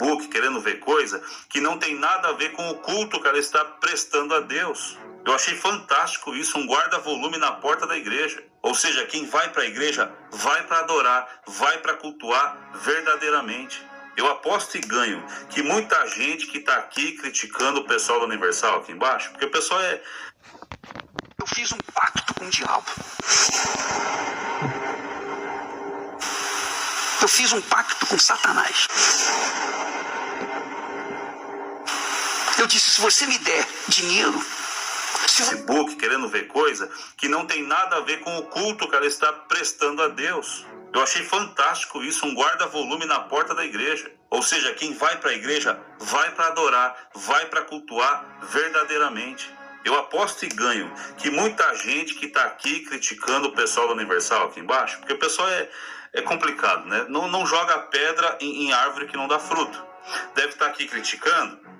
Facebook querendo ver coisa que não tem nada a ver com o culto que ela está prestando a Deus. Eu achei fantástico isso, um guarda-volume na porta da igreja. Ou seja, quem vai para a igreja vai para adorar, vai para cultuar verdadeiramente. Eu aposto e ganho que muita gente que está aqui criticando o pessoal da Universal aqui embaixo, porque o pessoal é... Eu fiz um pacto com o diabo. Eu fiz um pacto com Satanás. Eu disse, se você me der dinheiro... Facebook querendo ver coisa que não tem nada a ver com o culto que ela está prestando a Deus. Eu achei fantástico isso, um guarda-volume na porta da igreja. Ou seja, quem vai para a igreja vai para adorar, vai para cultuar verdadeiramente. Eu aposto e ganho que muita gente que está aqui criticando o pessoal da Universal aqui embaixo, porque o pessoal é complicado, né? Não joga pedra em árvore que não dá fruto. Deve estar aqui criticando.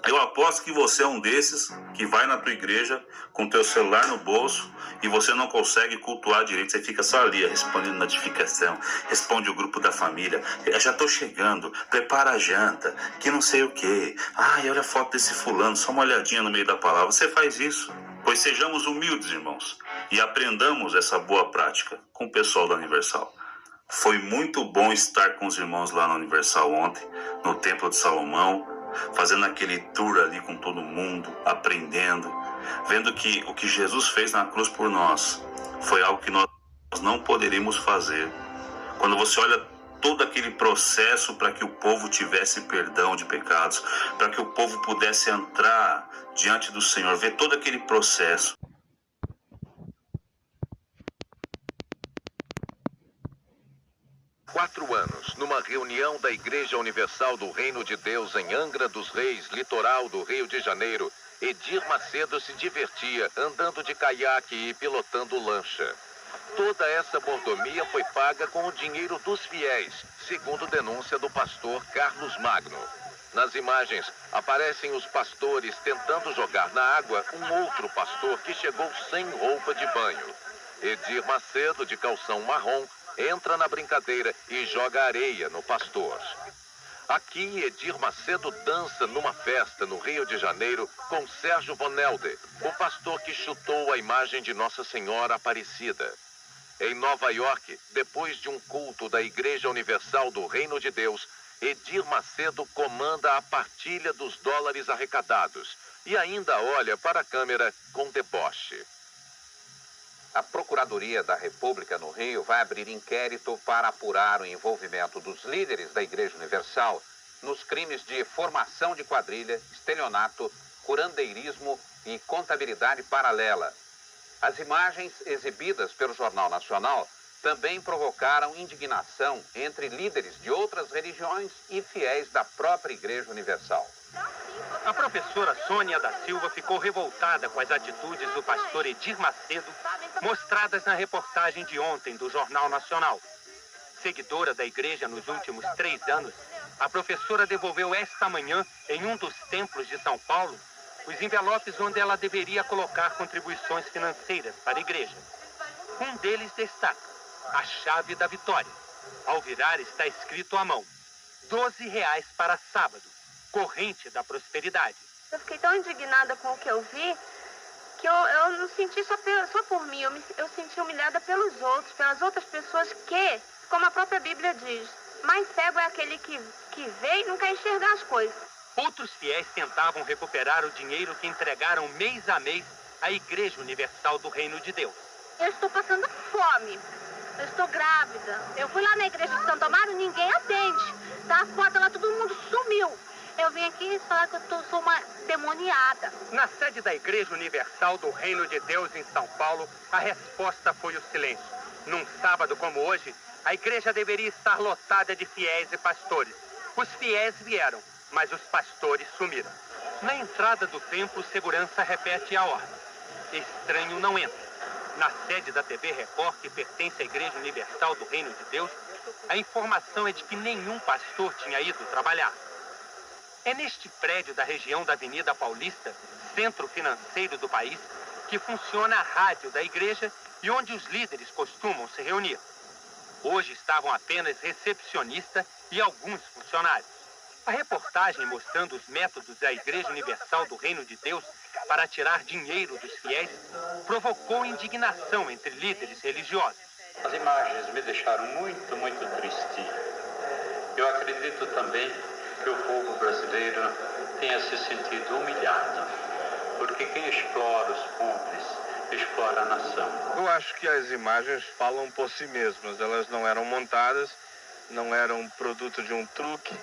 Eu aposto que você é um desses que vai na tua igreja com teu celular no bolso e você não consegue cultuar direito. Você fica só ali respondendo notificação, responde o grupo da família. Eu já tô chegando, prepara a janta, que não sei o quê. Ai, olha a foto desse fulano, só uma olhadinha no meio da palavra. Você faz isso? Pois sejamos humildes, irmãos, e aprendamos essa boa prática com o pessoal da Universal. Foi muito bom estar com os irmãos lá na Universal ontem, no Templo de Salomão, fazendo aquele tour ali com todo mundo, aprendendo, vendo que o que Jesus fez na cruz por nós foi algo que nós não poderíamos fazer. Quando você olha todo aquele processo para que o povo tivesse perdão de pecados, para que o povo pudesse entrar diante do Senhor, ver todo aquele processo. Quatro anos, numa reunião da Igreja Universal do Reino de Deus em Angra dos Reis, litoral do Rio de Janeiro, Edir Macedo se divertia andando de caiaque e pilotando lancha. Toda essa mordomia foi paga com o dinheiro dos fiéis, segundo denúncia do pastor Carlos Magno. Nas imagens, aparecem os pastores tentando jogar na água um outro pastor que chegou sem roupa de banho. Edir Macedo, de calção marrom, entra na brincadeira e joga areia no pastor. Aqui, Edir Macedo dança numa festa no Rio de Janeiro com Sérgio Vonelde, o pastor que chutou a imagem de Nossa Senhora Aparecida. Em Nova York, depois de um culto da Igreja Universal do Reino de Deus, Edir Macedo comanda a partilha dos dólares arrecadados e ainda olha para a câmera com deboche. A Procuradoria da República no Rio vai abrir inquérito para apurar o envolvimento dos líderes da Igreja Universal nos crimes de formação de quadrilha, estelionato, curandeirismo e contabilidade paralela. As imagens exibidas pelo Jornal Nacional também provocaram indignação entre líderes de outras religiões e fiéis da própria Igreja Universal. A professora Sônia da Silva ficou revoltada com as atitudes do pastor Edir Macedo mostradas na reportagem de ontem do Jornal Nacional. Seguidora da igreja nos últimos 3 anos, a professora devolveu esta manhã, em um dos templos de São Paulo, os envelopes onde ela deveria colocar contribuições financeiras para a igreja. Um deles destaca a chave da vitória. Ao virar está escrito à mão: R$ 12 para sábado, corrente da prosperidade. Eu fiquei tão indignada com o que eu vi, que eu não senti só por mim, eu senti humilhada pelos outros, pelas outras pessoas que, como a própria Bíblia diz, mais cego é aquele que vê e não quer enxergar as coisas. Outros fiéis tentavam recuperar o dinheiro que entregaram mês a mês à Igreja Universal do Reino de Deus. Eu estou passando fome, eu estou grávida. Eu fui lá na igreja de Santo Amaro, ninguém atende. Tá, as portas lá, todo mundo sumiu. Eu vim aqui falar que eu sou uma demoniada. Na sede da Igreja Universal do Reino de Deus em São Paulo, a resposta foi o silêncio. Num sábado como hoje, a igreja deveria estar lotada de fiéis e pastores. Os fiéis vieram, mas os pastores sumiram. Na entrada do templo, segurança repete a ordem: estranho não entra. Na sede da TV Record, que pertence à Igreja Universal do Reino de Deus, a informação é de que nenhum pastor tinha ido trabalhar. É neste prédio da região da Avenida Paulista, centro financeiro do país, que funciona a rádio da igreja e onde os líderes costumam se reunir. Hoje estavam apenas recepcionista e alguns funcionários. A reportagem mostrando os métodos da Igreja Universal do Reino de Deus para tirar dinheiro dos fiéis provocou indignação entre líderes religiosos. As imagens me deixaram muito triste. Eu acredito também que o povo brasileiro tenha se sentido humilhado, porque quem explora os pobres explora a nação. Eu acho que as imagens falam por si mesmas. Elas não eram montadas, não eram produto de um truque.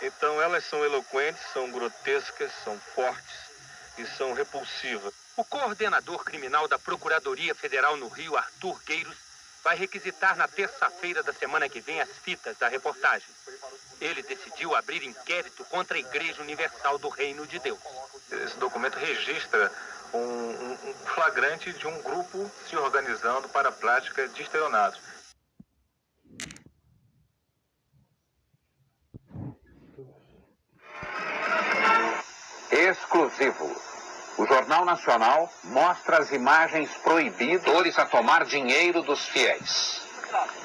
Então elas são eloquentes, são grotescas, são fortes e são repulsivas. O coordenador criminal da Procuradoria Federal no Rio, Arthur Gueiros, vai requisitar na terça-feira da semana que vem as fitas da reportagem. Ele decidiu abrir inquérito contra a Igreja Universal do Reino de Deus. Esse documento registra um flagrante de um grupo se organizando para a prática de estelionato. Exclusivo. O Jornal Nacional mostra as imagens proibidas a tomar dinheiro dos fiéis.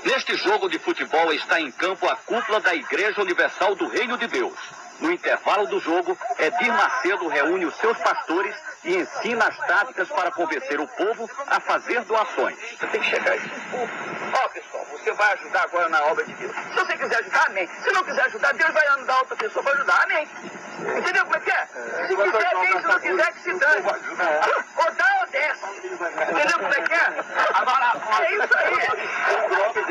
Neste jogo de futebol está em campo a cúpula da Igreja Universal do Reino de Deus. No intervalo do jogo, Edir Macedo reúne os seus pastores e ensina as táticas para convencer o povo a fazer doações. Você tem que chegar a esse povo. Ó, pessoal, você vai ajudar agora na obra de Deus. Se você quiser ajudar, amém. Se não quiser ajudar, Deus vai ajudar outra pessoa para ajudar, amém. Entendeu como é que é? Se quiser, bem, se não quiser, que se dane. Ou dá ou desce. Entendeu como é que é? Agora, é isso aí.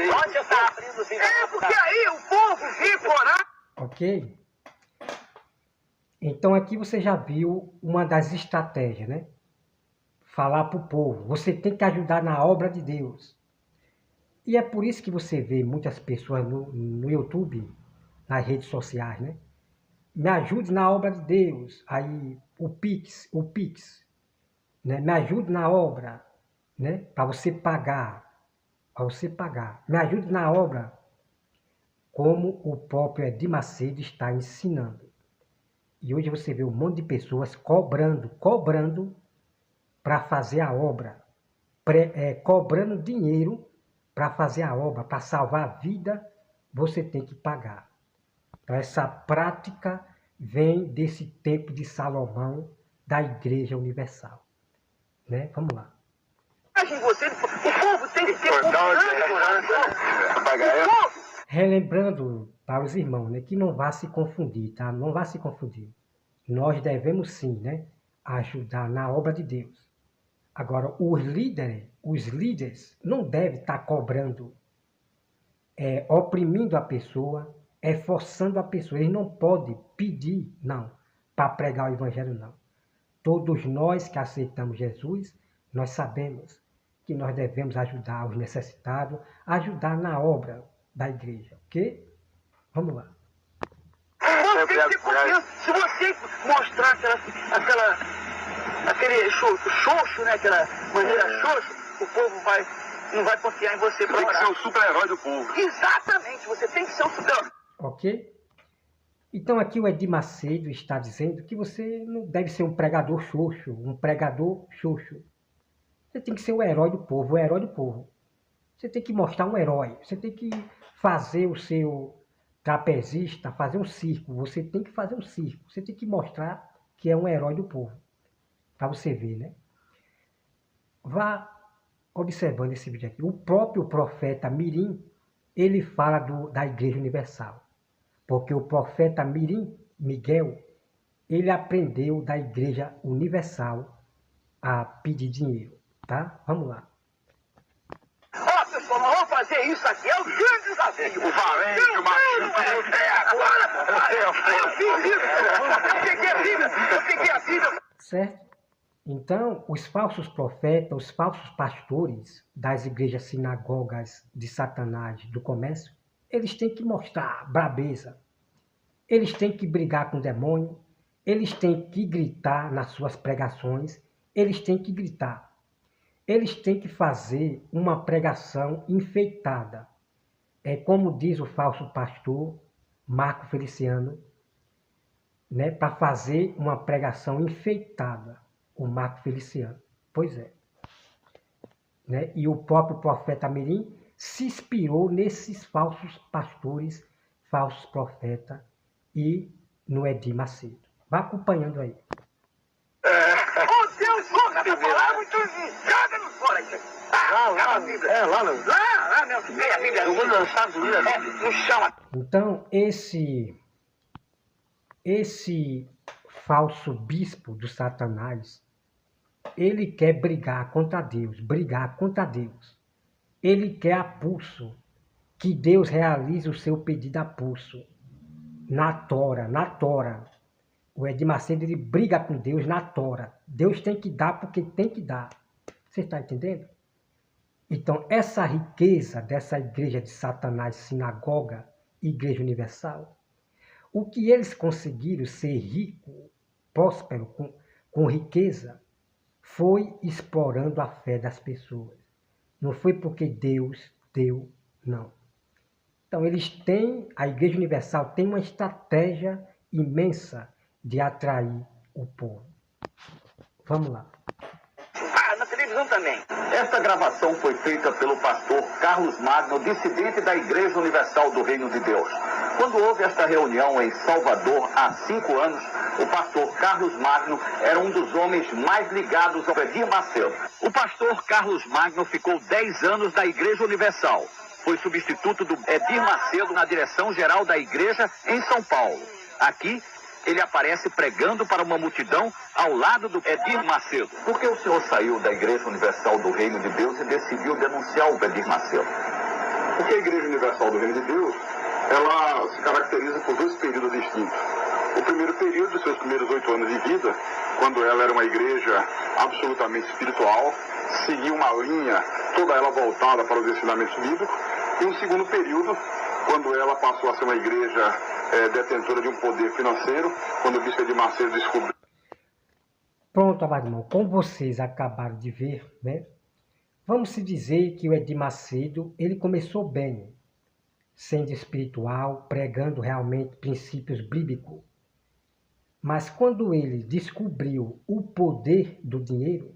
Onde você está abrindo os É, porque aí o povo fica orando. Ok? Então aqui você já viu uma das estratégias, né? Falar para o povo, você tem que ajudar na obra de Deus. E é por isso que você vê muitas pessoas no YouTube, nas redes sociais, né? Me ajude na obra de Deus. Aí o Pix, né? Me ajude na obra, né? Para você pagar, Me ajude na obra, como o próprio Edir Macedo está ensinando. E hoje você vê um monte de pessoas cobrando para fazer a obra, cobrando dinheiro para fazer a obra, para salvar a vida, você tem que pagar. Então essa prática vem desse tempo de Salomão da Igreja Universal, né? Vamos lá. Você, o povo tem que ter Relembrando para os irmãos, né, que não vá se confundir, tá? Não vá se confundir. Nós devemos sim, né, ajudar na obra de Deus. Agora, os líderes não devem estar cobrando, oprimindo a pessoa, forçando a pessoa. Eles não podem pedir, não, para pregar o evangelho, não. Todos nós que aceitamos Jesus, nós sabemos que nós devemos ajudar os necessitados, ajudar na obra da igreja, ok? Vamos lá. Se você mostrar aquele xoxo, né, aquela maneira xoxo, o povo não vai confiar em você para orar. Tem que ser o super-herói do povo. Exatamente, você tem que ser o super-herói. Ok? Então aqui o Edir Macedo está dizendo que você não deve ser um pregador xoxo, Você tem que ser o herói do povo, Você tem que mostrar um herói, você tem que fazer o seu trapezista, fazer um circo, você tem que fazer um circo, você tem que mostrar que é um herói do povo, para você ver, né? Vá observando esse vídeo aqui. O próprio profeta Mirim, ele fala da Igreja Universal, porque o profeta Mirim, Miguel, ele aprendeu da Igreja Universal a pedir dinheiro, tá? Vamos lá. Ó, pessoal, nós vamos fazer isso aqui, é o grande desafio. O valente, o machismo. Agora, eu fiz isso. Eu peguei a vida. Certo? Então, os falsos profetas, os falsos pastores das igrejas sinagogas de Satanás do comércio, eles têm que mostrar brabeza. Eles têm que brigar com o demônio. Eles têm que gritar nas suas pregações. Eles têm que gritar. Eles têm que fazer uma pregação enfeitada. É como diz o falso pastor Marco Feliciano, né, para fazer uma pregação enfeitada, o Marco Feliciano. Pois é. Né? E o próprio profeta Mirim se inspirou nesses falsos pastores, falsos profetas, e no Edir Macedo. Vá acompanhando aí. Ô, Deus, louca, pra falar muito joga no fora isso aqui. Lá, meu filho, a Bíblia. Eu vou lançar no chão. Então, esse falso bispo do Satanás, ele quer brigar contra Deus. Ele quer a pulso que Deus realize o seu pedido a pulso. Na tora. O Edir Macedo, ele briga com Deus na tora. Deus tem que dar porque tem que dar. Você está entendendo? Então, essa riqueza dessa igreja de Satanás, sinagoga, igreja universal, o que eles conseguiram ser rico, próspero, com riqueza, foi explorando a fé das pessoas. Não foi porque Deus deu, não. Então, a Igreja Universal tem uma estratégia imensa de atrair o povo. Vamos lá. Na televisão também. Esta gravação foi feita pelo pastor Carlos Magno, dissidente da Igreja Universal do Reino de Deus. Quando houve esta reunião em Salvador há 5 anos, o pastor Carlos Magno era um dos homens mais ligados ao Edir Macedo. O pastor Carlos Magno ficou 10 anos da Igreja Universal. Foi substituto do Edir Macedo na direção-geral da igreja em São Paulo. Aqui, ele aparece pregando para uma multidão ao lado do Edir Macedo. Por que o senhor saiu da Igreja Universal do Reino de Deus e decidiu denunciar o Edir Macedo? Porque a Igreja Universal do Reino de Deus, ela se caracteriza por 2 períodos distintos. O primeiro período, seus primeiros 8 anos de vida, quando ela era uma igreja absolutamente espiritual, seguia uma linha, toda ela voltada para os ensinamentos bíblicos. E um segundo período, quando ela passou a ser uma igreja detentora de um poder financeiro, quando o bispo Edir Macedo descobriu. Pronto, amado irmão, como vocês acabaram de ver, né? Vamos se dizer que o Edir Macedo, ele começou bem, sendo espiritual, pregando realmente princípios bíblicos. Mas quando ele descobriu o poder do dinheiro,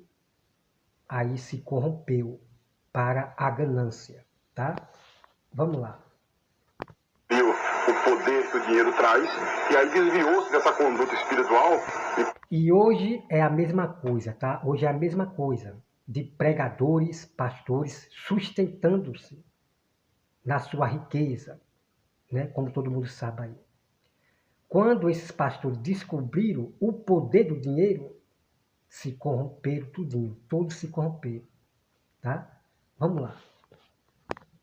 aí se corrompeu para a ganância, tá? Vamos lá. Viu o poder que o dinheiro traz, e aí desviou-se dessa conduta espiritual. E hoje é a mesma coisa, tá? Hoje é a mesma coisa, de pregadores, pastores, sustentando-se na sua riqueza, né? Como todo mundo sabe aí. Quando esses pastores descobriram o poder do dinheiro, se corromperam tudinho, todos se corromperam, tá? Vamos lá.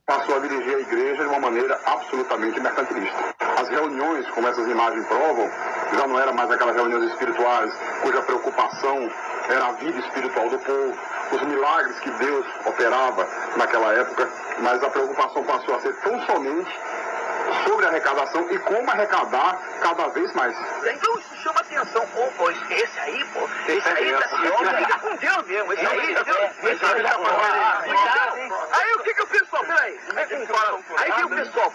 Passou a dirigir a igreja de uma maneira absolutamente mercantilista. As reuniões, como essas imagens provam, já não eram mais aquelas reuniões espirituais, cuja preocupação era a vida espiritual do povo, os milagres que Deus operava naquela época, mas a preocupação passou a ser tão somente sobre a arrecadação e como arrecadar cada vez mais. Então isso chama atenção. Pois esse aí, esse homem fica com Deus mesmo. Esse aí Aí o que o pessoal, peraí, aí que o pessoal,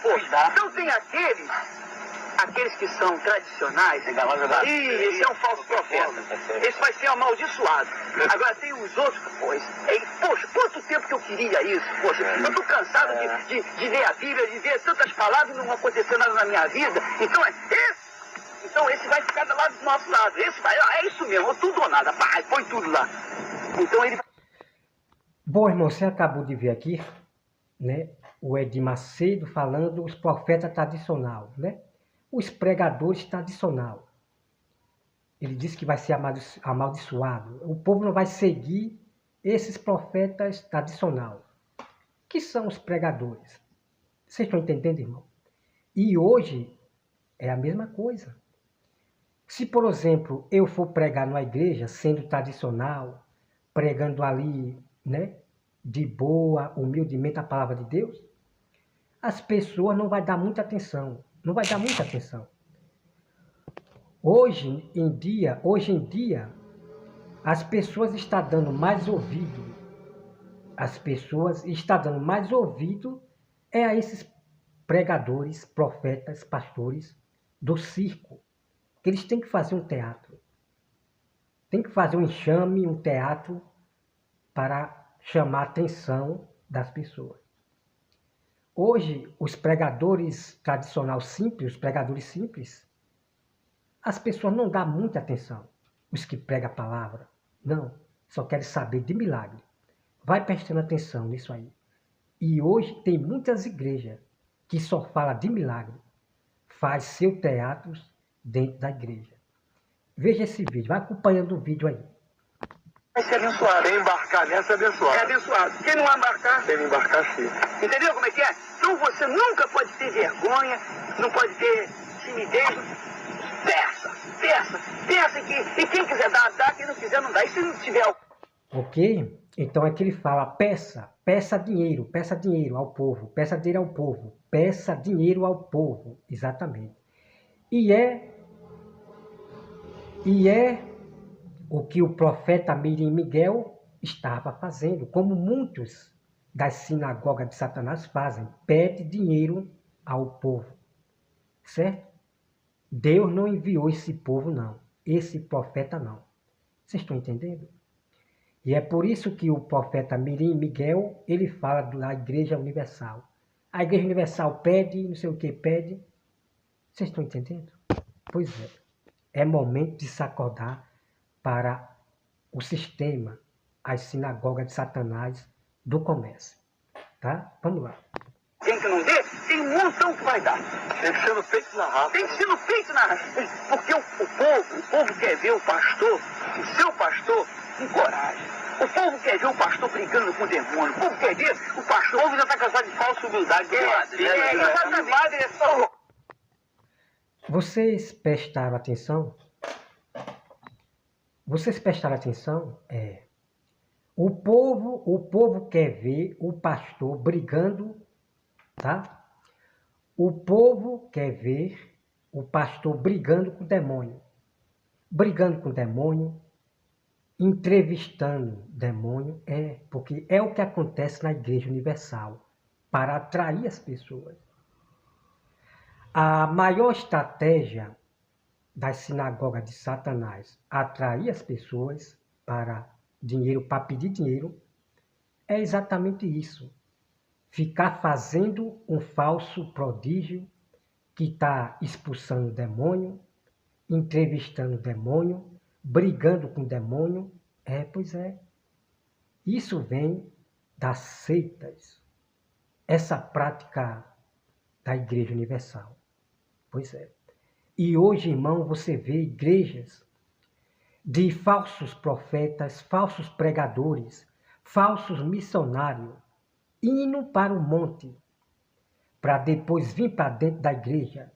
então tem aqueles que são tradicionais, e esse é um falso profeta. Esse vai ser amaldiçoado. Agora tem os outros, poxa, quanto tempo que eu queria isso, poxa, eu estou cansado de ler a Bíblia, de ver tantas palavras e não aconteceu nada na minha vida. Então esse vai ficar do lado do nosso lado. Esse vai, é isso mesmo, tudo ou nada, põe tudo lá. Então ele... Bom, irmão, você acabou de ver aqui, né, o Edir Macedo falando os profetas tradicionais, né? Os pregadores tradicionais. Ele disse que vai ser amaldiçoado. O povo não vai seguir esses profetas tradicionais. Que são os pregadores? Vocês estão entendendo, irmão? E hoje é a mesma coisa. Se, por exemplo, eu for pregar numa igreja, sendo tradicional, pregando ali, né, de boa, humildemente a palavra de Deus, as pessoas não vão dar muita atenção. Não vai dar muita atenção. Hoje em dia, as pessoas estão dando mais ouvido. As pessoas estão dando mais ouvido a esses pregadores, profetas, pastores do circo. Eles têm que fazer um teatro. Tem que fazer um enxame, um teatro para chamar a atenção das pessoas. Hoje, os pregadores tradicionais simples, os pregadores simples, as pessoas não dão muita atenção. Os que pregam a palavra, não, só querem saber de milagre. Vai prestando atenção nisso aí. E hoje tem muitas igrejas que só falam de milagre. Faz seus teatros dentro da igreja. Veja esse vídeo, vai acompanhando o vídeo aí. Vai ser abençoado. Quem embarcar nessa é abençoado. É abençoado. Quem não embarcar, Quem embarcar, sim. entendeu como é que é? Então você nunca pode ter vergonha, não pode ter timidez. Peça que, e quem quiser dar, dá, quem não quiser, não dá. E se não tiver... Ok? Então é que ele fala, peça dinheiro ao povo, peça dinheiro ao povo, peça dinheiro ao povo, exatamente. E é o que o profeta Mirim Miguel estava fazendo, como muitos das sinagogas de Satanás fazem, pede dinheiro ao povo, certo? Deus não enviou esse povo não, esse profeta não. Vocês estão entendendo? E é por isso que o profeta Mirim Miguel, ele fala da Igreja Universal. A Igreja Universal pede, não sei o que pede. Vocês estão entendendo? Pois é. É momento de se acordar para o sistema, as sinagogas de Satanás do comércio. Tá? Vamos lá. Quem que não dê, tem um montão que vai dar. Tem que ser no peito na raça. Tem que ser no peito na raça. Porque o povo quer ver o pastor, o seu pastor, com coragem. O povo quer ver o pastor brigando com o demônio. O povo quer ver o pastor... O povo já está cansado de falsa humildade. Vocês prestaram atenção? Vocês prestaram atenção? O povo quer ver o pastor brigando, tá? O povo quer ver o pastor brigando com o demônio. Brigando com o demônio, entrevistando demônio, porque é o que acontece na Igreja Universal, para atrair as pessoas. A maior estratégia das sinagogas de Satanás, atrair as pessoas para dinheiro, para pedir dinheiro, é exatamente isso. Ficar fazendo um falso prodígio que está expulsando o demônio, entrevistando o demônio, brigando com o demônio. Pois é. Isso vem das seitas. Essa prática da Igreja Universal. Pois é. E hoje, irmão, você vê igrejas de falsos profetas, falsos pregadores, falsos missionários, indo para o monte, para depois vir para dentro da igreja,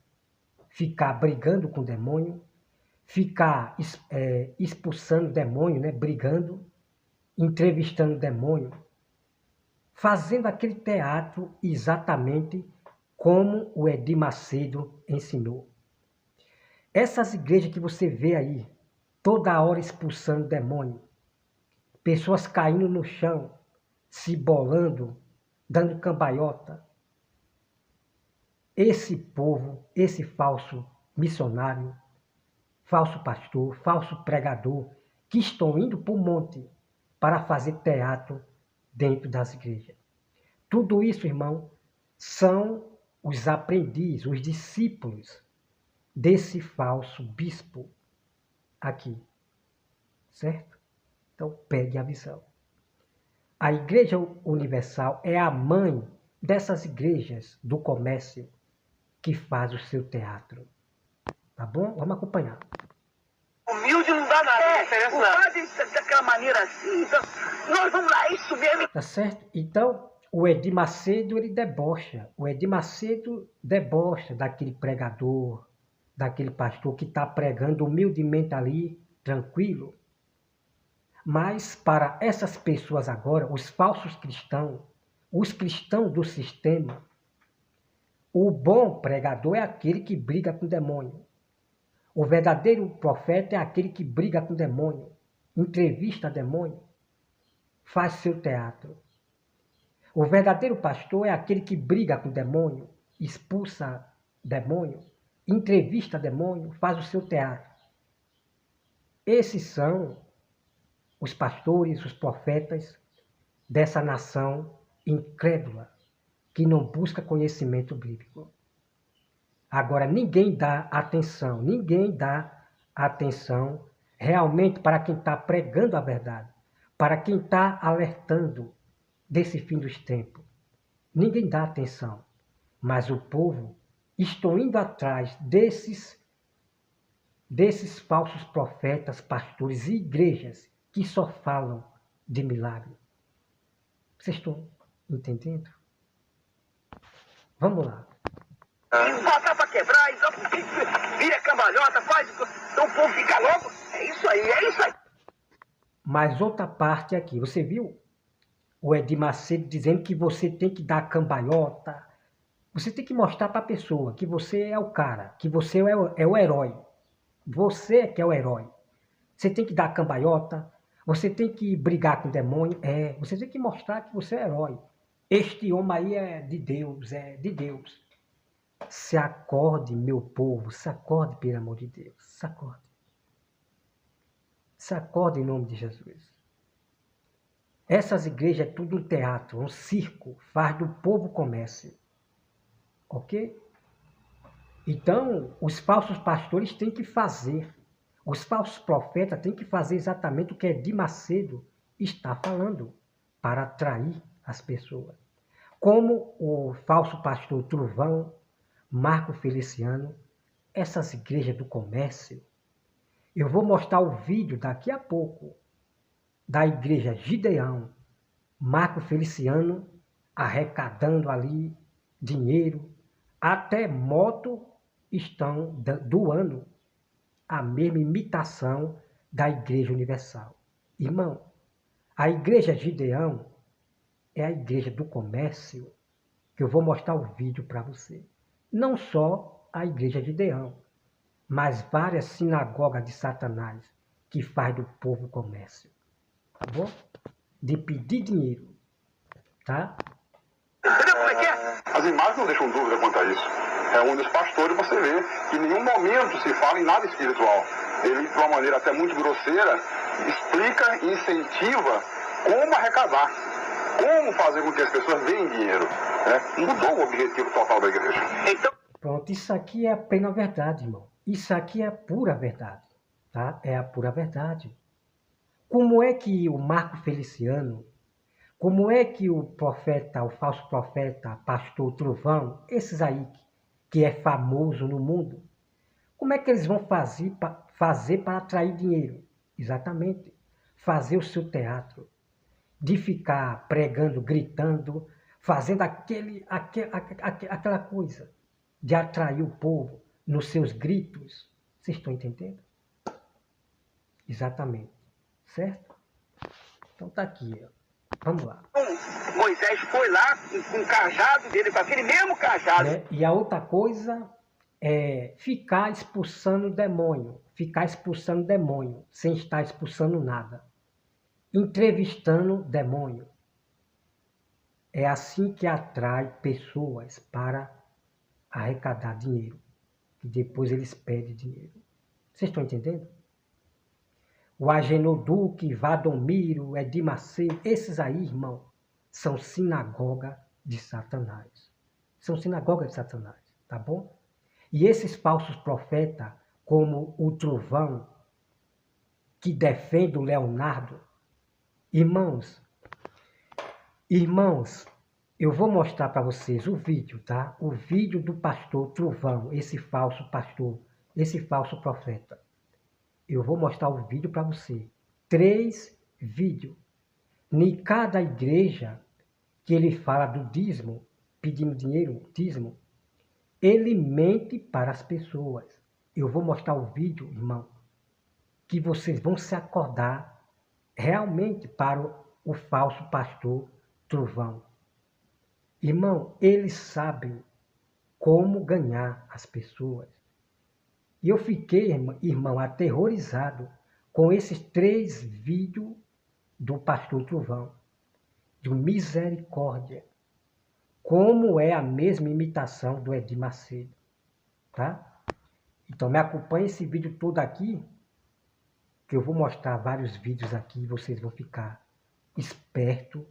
ficar brigando com o demônio, ficar expulsando o demônio, né? Brigando, entrevistando o demônio, fazendo aquele teatro exatamente como o Edir Macedo ensinou. Essas igrejas que você vê aí, toda hora expulsando demônio, pessoas caindo no chão, se bolando, dando cambalhota. Esse povo, esse falso missionário, falso pastor, falso pregador, que estão indo para o monte para fazer teatro dentro das igrejas. Tudo isso, irmão, são os aprendizes, os discípulos desse falso bispo aqui, certo? Então, pegue a visão. A Igreja Universal é a mãe dessas igrejas do comércio que faz o seu teatro. Tá bom? Vamos acompanhar. Humilde não dá nada, não interessa nada. Daquela maneira assim, então, nós vamos lá, isso mesmo. Tá certo? Então, o Edir Macedo, ele debocha. O Edir Macedo debocha daquele pregador, daquele pastor que está pregando humildemente ali, tranquilo. Mas para essas pessoas agora, os falsos cristãos, os cristãos do sistema, o bom pregador é aquele que briga com o demônio. O verdadeiro profeta é aquele que briga com o demônio, entrevista demônio, faz seu teatro. O verdadeiro pastor é aquele que briga com o demônio, expulsa demônio, entrevista demônio, faz o seu teatro. Esses são os pastores, os profetas dessa nação incrédula, que não busca conhecimento bíblico. Agora, ninguém dá atenção, ninguém dá atenção realmente para quem está pregando a verdade, para quem está alertando desse fim dos tempos. Ninguém dá atenção, mas o povo está indo atrás desses falsos profetas, pastores e igrejas que só falam de milagre. Vocês estão entendendo? Vamos lá. Botar pra quebrar, então vira cambalhota, faz. Então o povo fica louco. É isso aí, é isso aí. Mas outra parte aqui, você viu o Edir Macedo dizendo que você tem que dar cambalhota. Você tem que mostrar para a pessoa que você é o cara, que você é o herói. Você que é o herói. Você tem que dar cambalhota, você tem que brigar com o demônio. Você tem que mostrar que você é herói. Este homem aí é de Deus, Se acorde, meu povo, se acorde, pelo amor de Deus, se acorde. Se acorde em nome de Jesus. Essas igrejas é tudo um teatro, um circo, faz do povo comércio. Ok? Então, os falsos pastores têm que fazer, os falsos profetas têm que fazer exatamente o que Edir Macedo está falando, para atrair as pessoas. Como o falso pastor Trovão, Marco Feliciano, essas igrejas do comércio. Eu vou mostrar o vídeo daqui a pouco da igreja Gideão, Marco Feliciano arrecadando ali dinheiro, até moto estão doando a mesma imitação da Igreja Universal. Irmão, a igreja Gideão é a igreja do comércio, que eu vou mostrar o vídeo para você. Não só a igreja Gideão, mas várias sinagogas de Satanás que faz do povo comércio. Tá bom? De pedir dinheiro. Tá? Entendeu como é que é? As imagens não deixam dúvida quanto a isso. Onde os pastores você vê que em nenhum momento se fala em nada espiritual. Ele, de uma maneira até muito grosseira, explica e incentiva como arrecadar, como fazer com que as pessoas deem dinheiro. Mudou o objetivo total da igreja. Então... Pronto, isso aqui é a plena verdade, irmão. Isso aqui é a pura verdade. Tá? É a pura verdade. Como é que o Marco Feliciano, como é que o profeta, o falso profeta, pastor Trovão, esses aí que é famoso no mundo, como é que eles vão fazer para atrair dinheiro? Exatamente. Fazer o seu teatro. De ficar pregando, gritando, fazendo aquela coisa. De atrair o povo nos seus gritos. Vocês estão entendendo? Exatamente. Certo? Então tá aqui, ó. Vamos lá. Moisés foi lá com o cajado dele, com aquele mesmo cajado. E a outra coisa é ficar expulsando demônio. Ficar expulsando demônio, sem estar expulsando nada. Entrevistando demônio. É assim que atrai pessoas para arrecadar dinheiro. E depois eles pedem dinheiro. Vocês estão entendendo? O Agenor Duque, Valdomiro, Edir Macedo, esses aí, irmão, são sinagoga de Satanás. São sinagoga de Satanás, tá bom? E esses falsos profetas, como o Trovão, que defende o Leonardo, irmãos, eu vou mostrar para vocês o vídeo, tá? O vídeo do pastor Trovão, esse falso pastor, esse falso profeta. Eu vou mostrar o vídeo para você. 3 vídeos. Em cada igreja que ele fala do dízimo, pedindo dinheiro, dízimo, ele mente para as pessoas. Eu vou mostrar o vídeo, irmão, que vocês vão se acordar realmente para o falso pastor Trovão. Irmão, eles sabem como ganhar as pessoas. E eu fiquei, irmão, aterrorizado com esses 3 vídeos do pastor Trovão. De misericórdia. Como é a mesma imitação do Edir Macedo. Tá? Então me acompanhe esse vídeo todo aqui, que eu vou mostrar vários vídeos aqui e vocês vão ficar espertos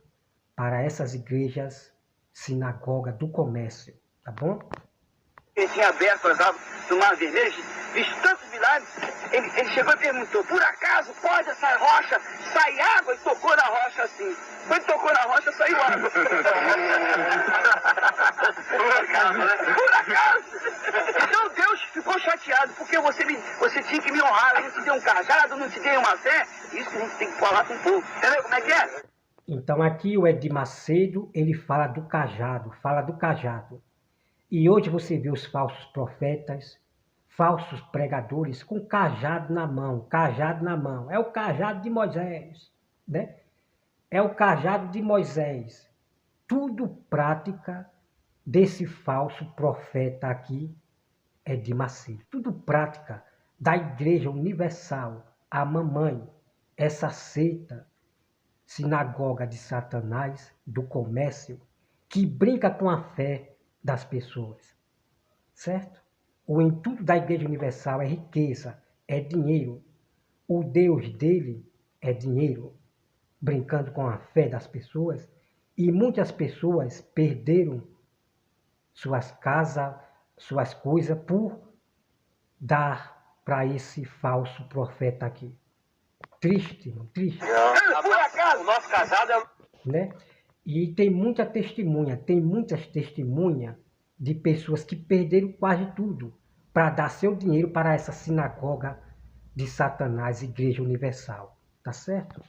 para essas igrejas sinagoga do comércio. Tá bom? Ele tinha aberto as águas do Mar Vermelho, visto tanto milagres. Ele chegou e perguntou, por acaso pode essa rocha sair água? E tocou na rocha assim. Quando tocou na rocha, saiu água. Por acaso, né? Por acaso. Então Deus ficou chateado, porque você tinha que me honrar. Eu não te dei um cajado, não te dei uma fé. Isso a gente tem que falar com o povo. Entendeu como é que é? Então aqui o Edir Macedo, ele fala do cajado, E hoje você vê os falsos profetas, falsos pregadores com cajado na mão. É o cajado de Moisés, né? É o cajado de Moisés. Tudo prática desse falso profeta aqui, Edir Macedo. Tudo prática da Igreja Universal, a mamãe, essa seita, sinagoga de Satanás, do comércio, que brinca com a fé das pessoas, certo? O intuito da Igreja Universal é riqueza, é dinheiro. O Deus dele é dinheiro, brincando com a fé das pessoas, e muitas pessoas perderam suas casas, suas coisas, por dar para esse falso profeta aqui. Triste, irmão, triste. Por acaso, o nosso casado é... Né? E tem muitas testemunhas de pessoas que perderam quase tudo para dar seu dinheiro para essa sinagoga de Satanás, Igreja Universal. Tá certo?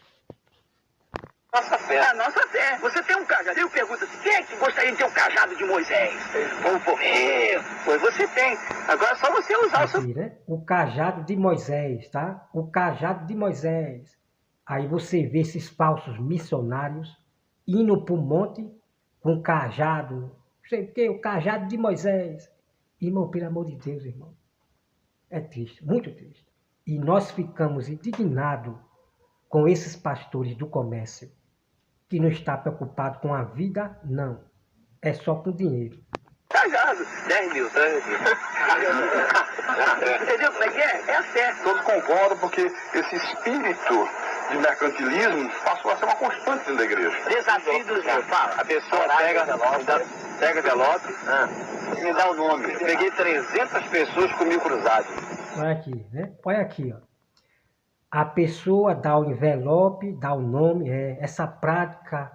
Nossa fé. A nossa fé. Você tem um cajado. Eu pergunto assim, quem é que gostaria de ter um cajado de Moisés? Pois você tem. Agora é só você usar o seu... Né? O cajado de Moisés, tá? O cajado de Moisés. Aí você vê esses falsos missionários indo para o monte com cajado, não sei o que, o cajado de Moisés. Irmão, pelo amor de Deus, irmão. É triste, muito triste. E nós ficamos indignados com esses pastores do comércio, que não está preocupado com a vida, não. É só com dinheiro. Cajado, 10 mil, 3 mil. Entendeu como é que é? É a fé. Todos concordam porque esse espírito de mercantilismo passou a ser uma constante dentro da igreja. Desafio dos fala. A pessoa pega envelope e me dá o nome. Eu peguei 300 pessoas comigo cruzado. Olha aqui, né? Olha aqui, ó. A pessoa dá o envelope, dá o nome, essa prática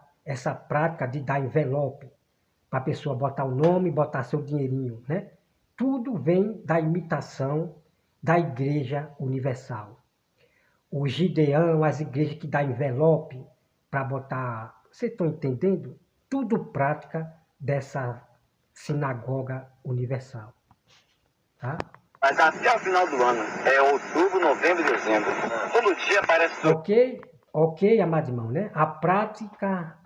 de dar envelope, para a pessoa botar o nome, botar seu dinheirinho, né? Tudo vem da imitação da Igreja Universal. O Gideão, as igrejas que dão envelope para botar... Vocês estão entendendo? Tudo prática dessa sinagoga universal. Tá? Mas até o final do ano. É outubro, novembro e dezembro. Todo dia aparece... Ok, amado irmão, né? A prática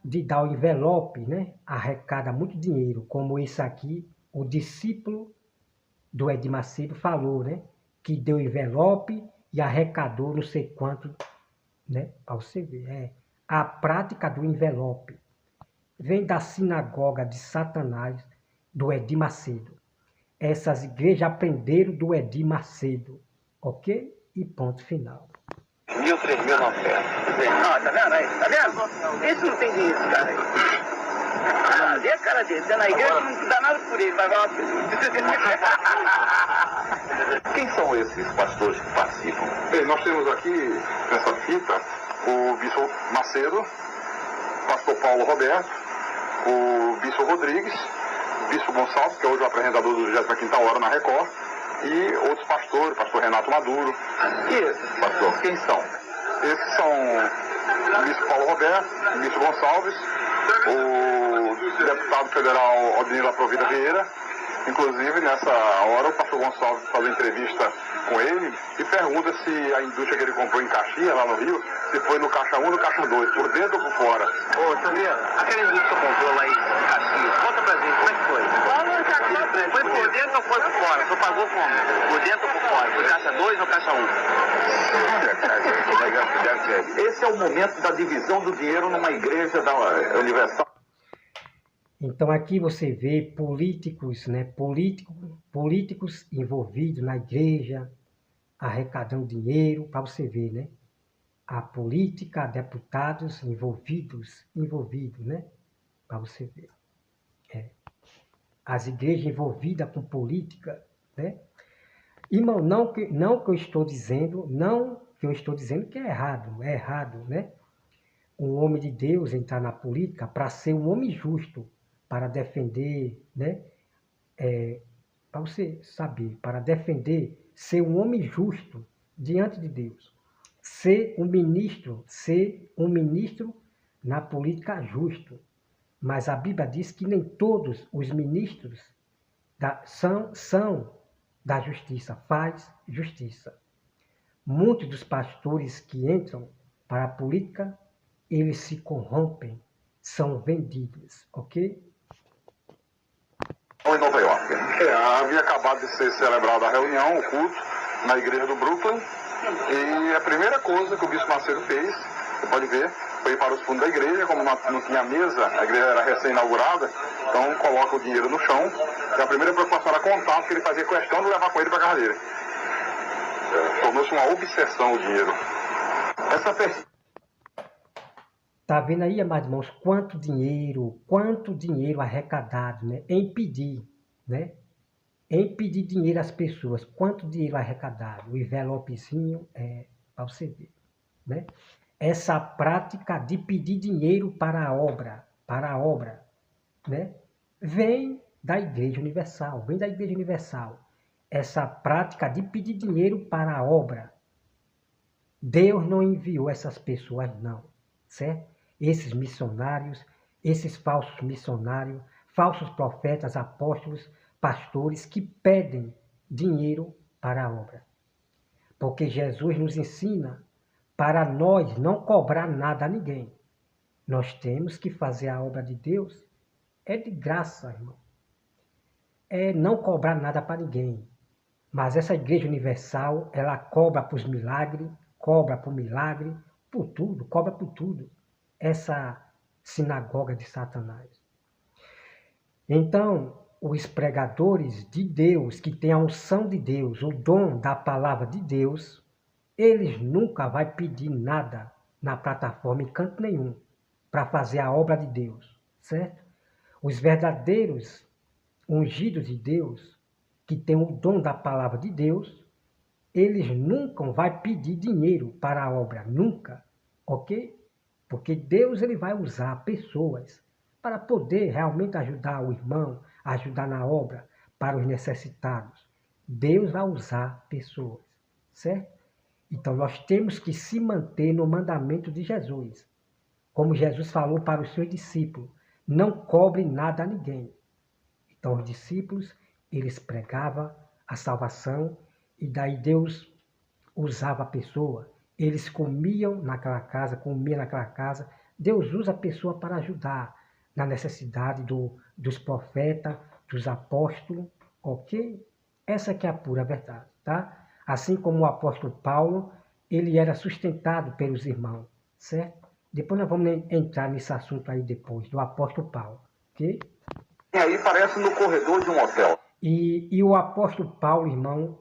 de dar o envelope, né? Arrecada muito dinheiro, como esse aqui, o discípulo do Edir Macedo falou, né? Que deu envelope e arrecadou não sei quanto, né? Para você ver, a prática do envelope vem da sinagoga de Satanás, do Edir Macedo. Essas igrejas aprenderam do Edir Macedo, ok? E ponto final. 1.000, 3.000 na oferta. Não, tá vendo aí? Tá vendo? Esse não tem dinheiro, esse cara aí. Vê a cara dele, tá na igreja, não dá nada por ele, vai lá. Quem são esses pastores que participam? Bem, nós temos aqui, nessa fita, o Bispo Macedo, o pastor Paulo Roberto, o Bispo Rodrigues, o Bispo Gonçalves, que é hoje o apresentador do 25ª Hora na Record, e outros pastores, o pastor Renato Maduro. E esses, pastor, quem são? Esses são o Bispo Paulo Roberto, o Bispo Gonçalves, o deputado federal Odinilo Aprovida Vieira. Inclusive, nessa hora, o pastor Gonçalves faz uma entrevista com ele e pergunta se a indústria que ele comprou em Caxias, lá no Rio, se foi no caixa 1 ou no caixa 2, por dentro ou por fora. Ô, Sabia, aquela indústria que você comprou lá em Caxias, conta pra gente, como é que foi? Foi por dentro ou foi por fora? Você pagou como? Por dentro ou por fora? Foi caixa 2 ou caixa 1? Esse é o momento da divisão do dinheiro numa igreja da Universal. Então aqui você vê políticos, né? Políticos envolvidos na igreja, arrecadando dinheiro, para você ver, né? A política, deputados envolvidos, né? Para você ver. As igrejas envolvidas com política, né? Irmão, não que eu estou dizendo, que é errado, né? Um homem de Deus entrar na política para ser um homem justo, para defender, né? Para você saber, para defender, ser um homem justo diante de Deus. Ser um ministro na política justo. Mas a Bíblia diz que nem todos os ministros são da justiça, faz justiça. Muitos dos pastores que entram para a política, eles se corrompem, são vendidos, ok? Em Nova York. Havia acabado de ser celebrada a reunião, o culto, na igreja do Brooklyn, e a primeira coisa que o Bispo Macedo fez, você pode ver, foi para os fundos da igreja, como não tinha mesa, a igreja era recém-inaugurada, então coloca o dinheiro no chão, e a primeira preocupação era contar, porque ele fazia questão de levar com ele para a casa dele. Tornou-se uma obsessão o dinheiro. Tá vendo aí, amados irmãos, quanto dinheiro arrecadado, né? Em pedir dinheiro às pessoas, quanto dinheiro arrecadado, o envelopezinho, para você ver, né? Essa prática de pedir dinheiro para a obra, né? Vem da Igreja Universal, Essa prática de pedir dinheiro para a obra, Deus não enviou essas pessoas não, certo? Esses missionários, esses falsos missionários, falsos profetas, apóstolos, pastores que pedem dinheiro para a obra. Porque Jesus nos ensina para nós não cobrar nada a ninguém. Nós temos que fazer a obra de Deus, é de graça, irmão. É não cobrar nada para ninguém. Mas essa Igreja Universal, ela cobra por milagre, cobra por milagre, por tudo, cobra por tudo. Essa sinagoga de Satanás. Então, os pregadores de Deus, que têm a unção de Deus, o dom da palavra de Deus, eles nunca vão pedir nada na plataforma, em canto nenhum, para fazer a obra de Deus, certo? Os verdadeiros ungidos de Deus, que têm o dom da palavra de Deus, eles nunca vão pedir dinheiro para a obra, nunca, ok? Porque Deus ele vai usar pessoas para poder realmente ajudar o irmão, ajudar na obra, para os necessitados. Deus vai usar pessoas, certo? Então nós temos que se manter no mandamento de Jesus. Como Jesus falou para os seus discípulos, não cobre nada a ninguém. Então os discípulos, eles pregavam a salvação e daí Deus usava a pessoa. Eles comiam naquela casa, Deus usa a pessoa para ajudar na necessidade dos profetas, dos apóstolos, ok? Essa que é a pura verdade, tá? Assim como o apóstolo Paulo, ele era sustentado pelos irmãos, certo? Depois nós vamos entrar nesse assunto aí depois, do apóstolo Paulo, ok? E aí parece no corredor de um hotel. E o apóstolo Paulo, irmão,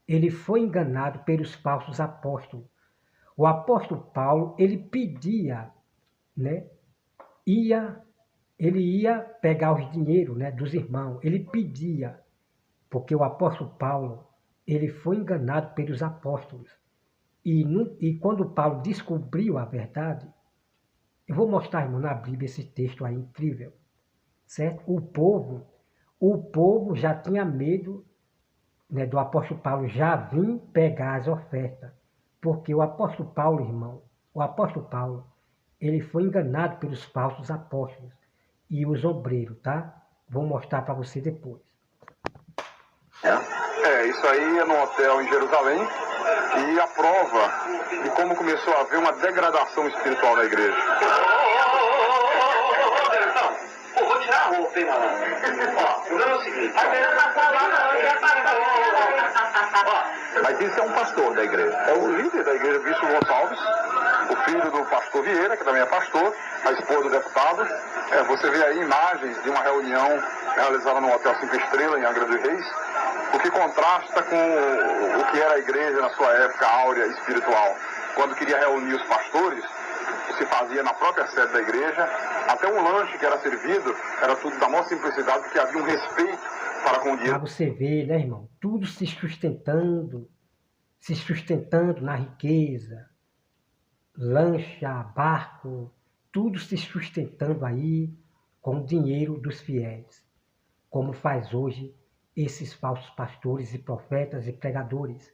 ele foi enganado pelos falsos apóstolos. O apóstolo Paulo, ele pedia, né? Ele ia pegar os dinheiros, né, dos irmãos. Ele pedia, porque o apóstolo Paulo, ele foi enganado pelos apóstolos. E quando Paulo descobriu a verdade, eu vou mostrar, irmão, na Bíblia esse texto aí incrível, certo? O povo já tinha medo, né, do apóstolo Paulo já vir pegar as ofertas. Porque o apóstolo Paulo, irmão, ele foi enganado pelos falsos apóstolos e os obreiros, tá? Vou mostrar para você depois. Isso aí é no hotel em Jerusalém e a prova de como começou a haver uma degradação espiritual na igreja. Vou tirar a roupa, hein, mano? Ó, o problema é o seguinte. Mas isso é um pastor da igreja. É o líder da igreja, Bispo Gonçalves, o filho do pastor Vieira, que também é pastor, a esposa do deputado. Você vê aí imagens de uma reunião realizada no Hotel 5 Estrelas, em Angra dos Reis, o que contrasta com o que era a igreja na sua época áurea espiritual. Quando queria reunir os pastores, se fazia na própria sede da igreja, até um lanche que era servido, era tudo da maior simplicidade, porque havia um respeito para com o dinheiro. Para você ver, né, irmão? Tudo se sustentando na riqueza, lancha, barco, tudo se sustentando aí com o dinheiro dos fiéis, como faz hoje esses falsos pastores e profetas e pregadores,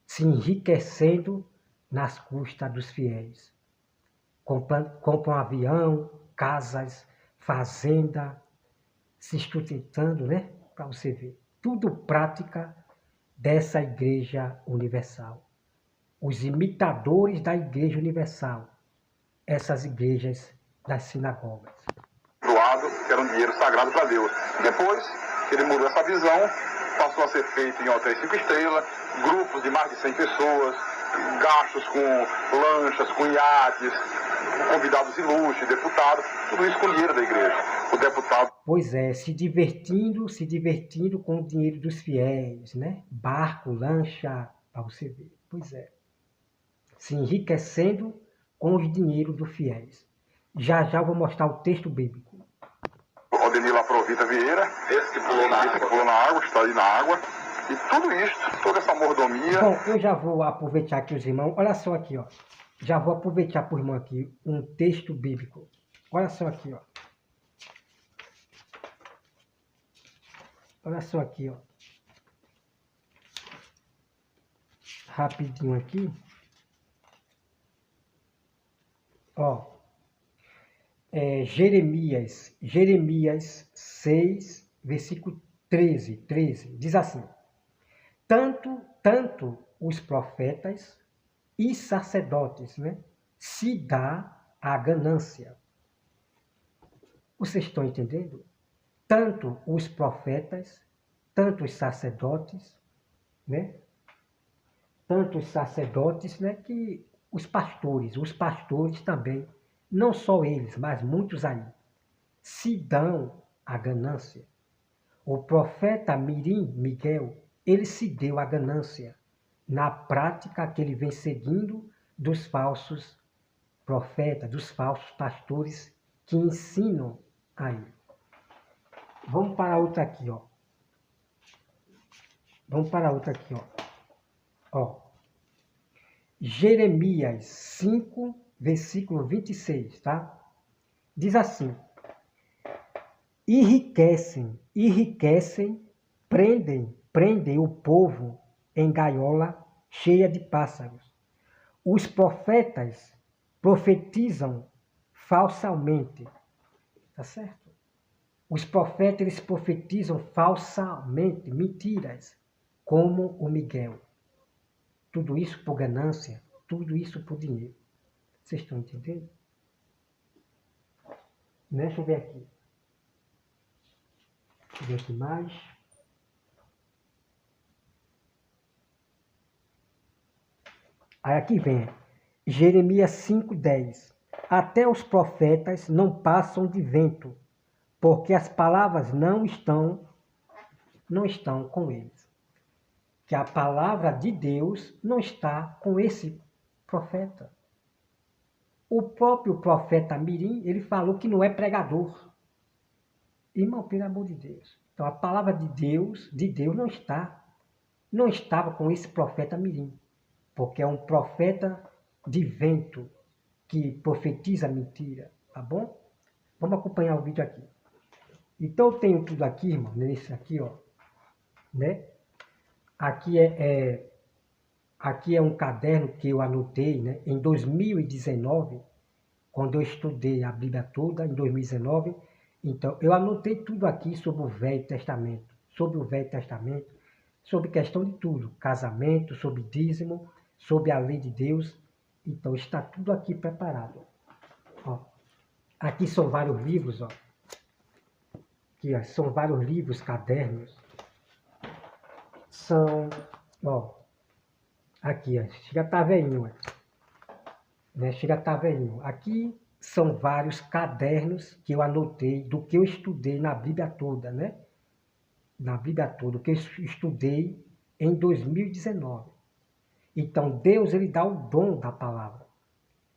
se enriquecendo nas custas dos fiéis. Compram avião, casas, fazenda, se sustentando, né? Para você ver. Tudo prática dessa Igreja Universal. Os imitadores da Igreja Universal. Essas igrejas das sinagogas. Doado, que era um dinheiro sagrado para Deus. Depois, ele mudou essa visão, passou a ser feito em hotéis 5 estrelas, grupos de mais de 100 pessoas, gastos com lanchas, com iates, convidados de luxo, deputados, tudo isso com o dinheiro da igreja. O deputado... Pois é, se divertindo com o dinheiro dos fiéis, né? Barco, lancha, para você ver. Pois é. Se enriquecendo com os dinheiros dos fiéis. Já eu vou mostrar o texto bíblico. O Denilo Aprovita Vieira, esse que pulou na água, está aí na água. E tudo isso, toda essa mordomia... Bom, eu já vou aproveitar aqui os irmãos. Olha só aqui, ó. Já vou aproveitar para o irmão aqui um texto bíblico. Olha só aqui, ó. Olha só aqui, ó. Rapidinho aqui. Ó. Jeremias 6, versículo 13. Diz assim. Tanto os profetas e sacerdotes, né, se dá a ganância. Vocês estão entendendo? Tanto os profetas, tanto os sacerdotes, né? Tanto os sacerdotes, né, que os pastores também, não só eles, mas muitos aí, se dão a ganância. O profeta Miguel, ele se deu a ganância na prática que ele vem seguindo dos falsos profetas, dos falsos pastores que ensinam a ele. Vamos para outra aqui, ó. Ó. Jeremias 5, versículo 26, tá? Diz assim. Enriquecem, prendem o povo em gaiola cheia de pássaros. Os profetas profetizam falsamente. Tá certo? Os profetas, eles profetizam falsamente, mentiras, como o Miguel. Tudo isso por ganância, tudo isso por dinheiro. Vocês estão entendendo? Deixa eu ver aqui. Deixa eu ver aqui mais. Aí aqui vem, Jeremias 5:10. Até os profetas não passam de vento, porque as palavras não estão com eles. Que a palavra de Deus não está com esse profeta. O próprio profeta Mirim, ele falou que não é pregador. Irmão, pelo amor de Deus. Então a palavra de Deus não estava com esse profeta Mirim, porque é um profeta de vento que profetiza mentira, tá bom? Vamos acompanhar o vídeo aqui. Então eu tenho tudo aqui, irmão, nesse aqui, ó, né? Aqui é um caderno que eu anotei, né, em 2019, quando eu estudei a Bíblia toda, em 2019. Então, eu anotei tudo aqui sobre o Velho Testamento, sobre questão de tudo, casamento, sobre dízimo, sobre a lei de Deus. Então, está tudo aqui preparado. Ó, aqui são vários livros, ó. Aqui, ó, são vários livros, cadernos. São, ó, aqui, ó, chega a estar velhinho, né? Chega a estar velhinho. Aqui são vários cadernos que eu anotei do que eu estudei na Bíblia toda, né? Na Bíblia toda, o que eu estudei em 2019. Então, Deus, ele dá o dom da palavra.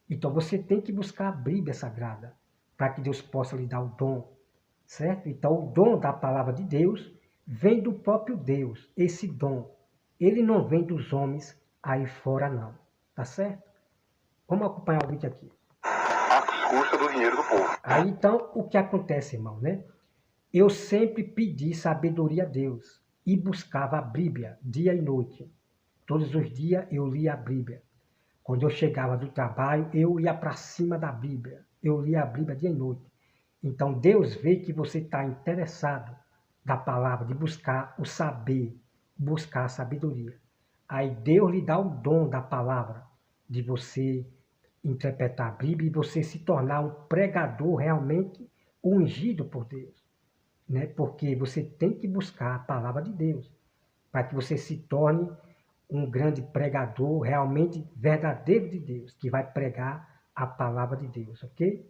Então, você tem que buscar a Bíblia Sagrada para que Deus possa lhe dar o dom, certo? Então, o dom da palavra de Deus vem do próprio Deus, esse dom. Ele não vem dos homens aí fora, não. Tá certo? Vamos acompanhar o vídeo aqui. Às custas do dinheiro do povo. Aí, então, o que acontece, irmão, né? Eu sempre pedi sabedoria a Deus e buscava a Bíblia dia e noite. Todos os dias eu lia a Bíblia. Quando eu chegava do trabalho, eu ia para cima da Bíblia. Eu lia a Bíblia dia e noite. Então, Deus vê que você está interessado da palavra, de buscar o saber, buscar a sabedoria. Aí Deus lhe dá o dom da palavra, de você interpretar a Bíblia e você se tornar um pregador realmente ungido por Deus. Né? Porque você tem que buscar a palavra de Deus, para que você se torne um grande pregador realmente verdadeiro de Deus, que vai pregar a palavra de Deus, ok?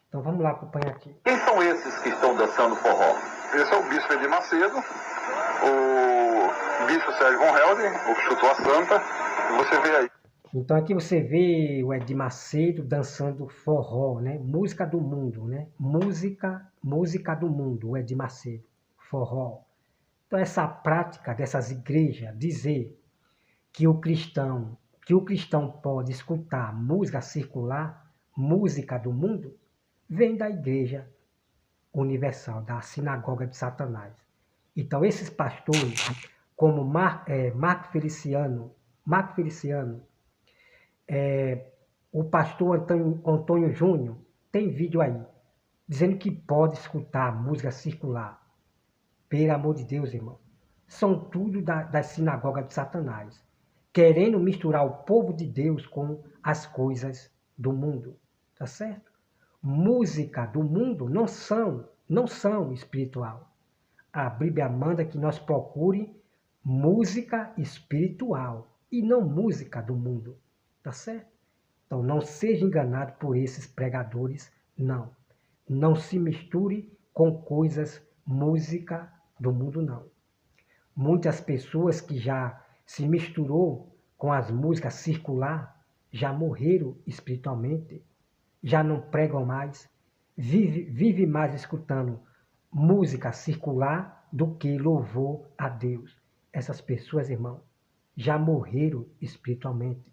Então vamos lá acompanhar aqui. Quem são esses que estão dançando forró? Esse é o bispo Edir Macedo, o bispo Sérgio Von Helden, o que chutou a santa, e você vê aí. Então aqui você vê o Edir Macedo dançando forró, né? Música do mundo, né? Música do mundo, o Edir Macedo, forró. Então essa prática dessas igrejas, dizer que o cristão pode escutar música circular, música do mundo, vem da Igreja Universal, da Sinagoga de Satanás. Então esses pastores, como Marco Feliciano, o pastor Antônio Júnior, tem vídeo aí, dizendo que pode escutar música circular. Pelo amor de Deus, irmão. São tudo da sinagoga de Satanás, querendo misturar o povo de Deus com as coisas do mundo. Tá certo? Música do mundo não são espiritual. A Bíblia manda que nós procure música espiritual e não música do mundo. Tá certo? Então não seja enganado por esses pregadores, não. Não se misture com coisas, música do mundo, não. Muitas pessoas que já se misturou com as músicas circular, já morreram espiritualmente, já não pregam mais, vive mais escutando música circular do que louvor a Deus. Essas pessoas, irmão, já morreram espiritualmente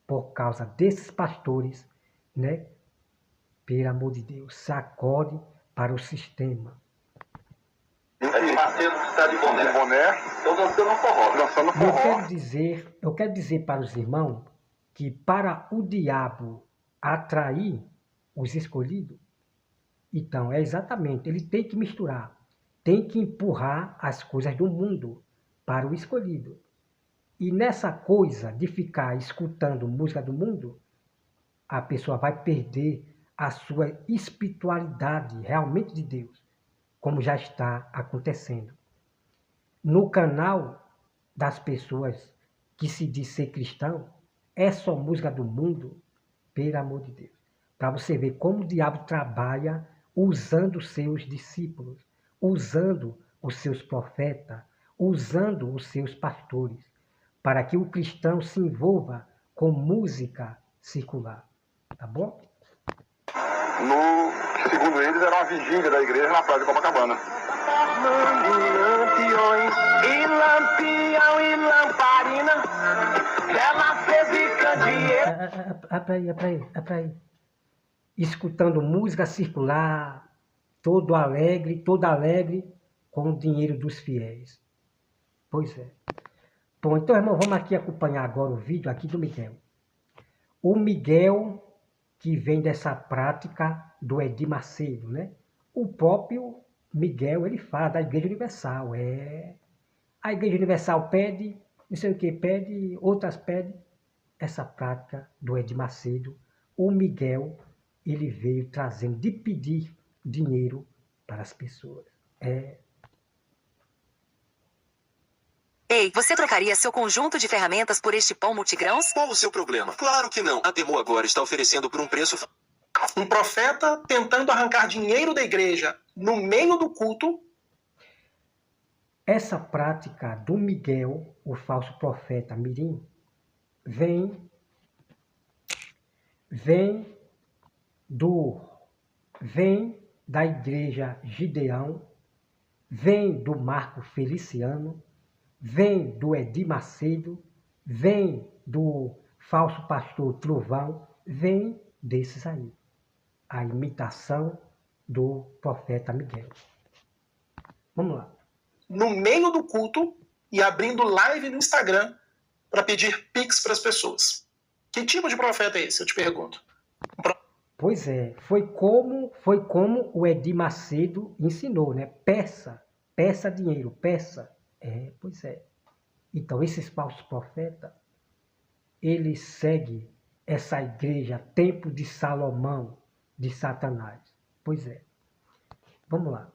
por causa desses pastores, né? Pelo amor de Deus, sacode para o sistema. Edir Macedo está de boné. Estão dançando forró. Eu quero dizer para os irmãos que para o diabo atrair os escolhidos, então é exatamente, ele tem que misturar, tem que empurrar as coisas do mundo para o escolhido. E nessa coisa de ficar escutando música do mundo, a pessoa vai perder a sua espiritualidade realmente de Deus, como já está acontecendo. No canal das pessoas que se diz ser cristão, é só música do mundo, pelo amor de Deus. Para você ver como o diabo trabalha usando os seus discípulos, usando os seus profetas, usando os seus pastores, para que o cristão se envolva com música circular. Tá bom? Segundo eles, era uma vigília da igreja na praia de Copacabana. Lampiões e lampião e lamparina, ela fez de É pra aí. Escutando música circular, todo alegre, com o dinheiro dos fiéis. Pois é. Bom, então, irmão, vamos aqui acompanhar agora o vídeo aqui do Miguel. O Miguel, que vem dessa prática do Edir Macedo, né? O próprio Miguel, ele fala da Igreja Universal. A Igreja Universal pede, não sei o que pede, outras pedem. Essa prática do Edir Macedo, o Miguel, ele veio trazendo de pedir dinheiro para as pessoas. Ei, você trocaria seu conjunto de ferramentas por este pão multigrãos? Qual o seu problema? Claro que não. A Temu agora está oferecendo por um preço... Um profeta tentando arrancar dinheiro da igreja no meio do culto. Essa prática do Miguel, o falso profeta mirim, vem da igreja Gideão, vem do Marco Feliciano, vem do Edir Macedo, vem do falso pastor Trovão, vem desses aí. A imitação do profeta Miguel. Vamos lá. No meio do culto e abrindo live no Instagram para pedir pix para as pessoas. Que tipo de profeta é esse, eu te pergunto? Pois é, foi como o Edir Macedo ensinou, né? Peça dinheiro, peça. Pois é. Então, esses falsos profetas, eles seguem essa igreja, Templo de Salomão, de Satanás. Pois é. Vamos lá.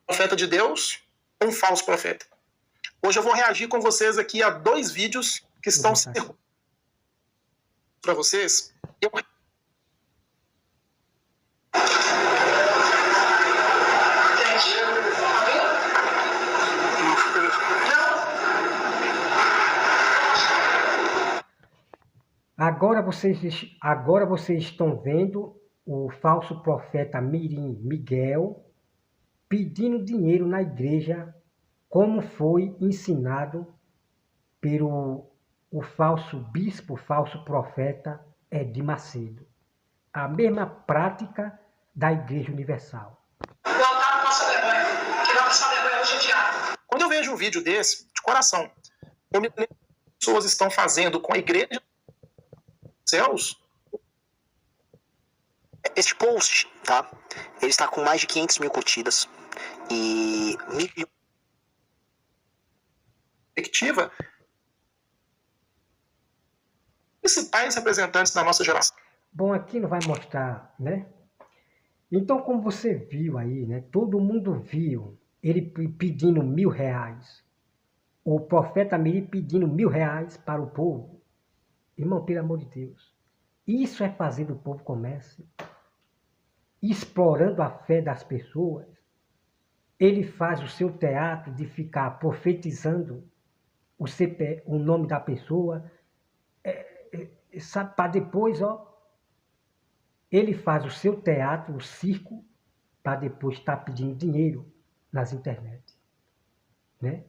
Profeta de Deus, um falso profeta. Hoje eu vou reagir com vocês aqui a 2 vídeos que estão para vocês. Agora vocês estão vendo o falso profeta Mirim Miguel pedindo dinheiro na igreja, como foi ensinado pelo o falso bispo, falso profeta Edir Macedo. A mesma prática da Igreja Universal. Quando eu vejo um vídeo desse, de coração, eu me lembro que as pessoas estão fazendo com a igreja céus. Este post, tá? Ele está com mais de 500 mil curtidas e perspectiva principais representantes da nossa geração. Bom, aqui não vai mostrar, né? Então, como você viu aí, né? Todo mundo viu ele pedindo R$1.000. O profeta Mirim pedindo R$1.000 para o povo. Irmão, pelo amor de Deus. Isso é fazer do povo comércio. Explorando a fé das pessoas. Ele faz o seu teatro de ficar profetizando o nome da pessoa. Para depois, ele faz o seu teatro, o circo, para depois estar pedindo dinheiro nas internet, né?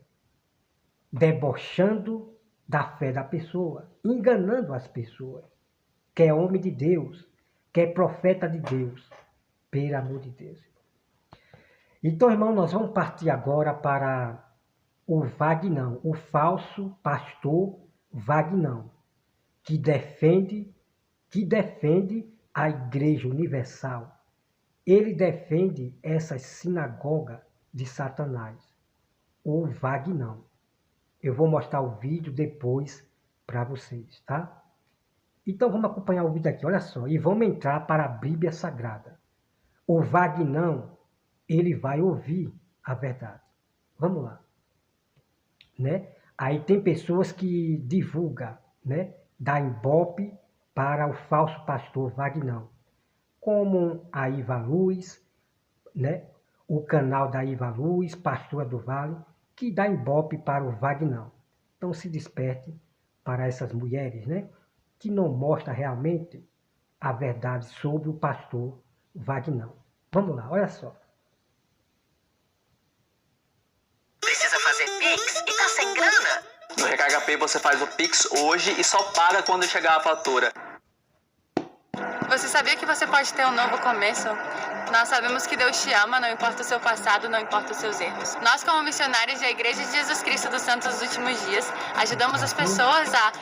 Debochando da fé da pessoa, enganando as pessoas, que é homem de Deus, que é profeta de Deus, pelo amor de Deus. Então, irmão, nós vamos partir agora para o Vagnão, o falso pastor Vagnão, que defende a Igreja Universal. Ele defende essa sinagoga de Satanás, o Vagnão. Eu vou mostrar o vídeo depois para vocês, tá? Então vamos acompanhar o vídeo aqui, olha só, e vamos entrar para a Bíblia Sagrada. O Vagnão, ele vai ouvir a verdade. Vamos lá, né? Aí tem pessoas que divulgam, né? Dá ibope para o falso pastor Vagnão, como a Iva Luz, né? O canal da Iva Luz, Pastora do Vale, que dá ibope para o Vagnão. Então se desperte para essas mulheres, né? Que não mostram realmente a verdade sobre o pastor Vagnão. Vamos lá, olha só. Precisa fazer Pix e tá sem grana? No Recarga Pay você faz o Pix hoje e só paga quando chegar a fatura. Você sabia que você pode ter um novo começo? Nós sabemos que Deus te ama, não importa o seu passado, não importa os seus erros. Nós, como missionários da Igreja de Jesus Cristo dos Santos dos Últimos Dias, ajudamos as pessoas a...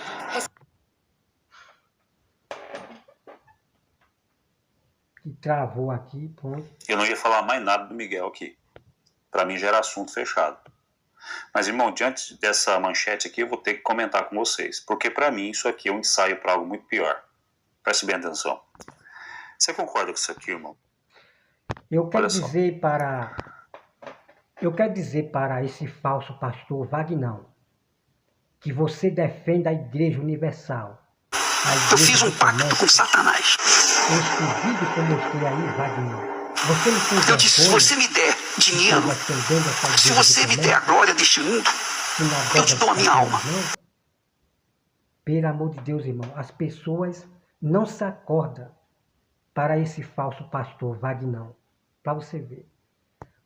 Que travou aqui, pronto. Eu não ia falar mais nada do Miguel aqui. Para mim já era assunto fechado. Mas, irmão, diante dessa manchete aqui, eu vou ter que comentar com vocês. Porque para mim isso aqui é um ensaio para algo muito pior. Preste bem atenção. Você concorda com isso aqui, irmão? Eu quero dizer para esse falso pastor Vagnão que você defende a Igreja Universal. Eu fiz um pacto com Satanás. Esse vídeo que eu mostrei aí, Vagnão. Você não tem eu disse, se você me der dinheiro, se você me der a glória deste mundo, eu te dou a minha alma. Pelo amor de Deus, irmão, as pessoas não se acordam para esse falso pastor Vagnão. Para você ver.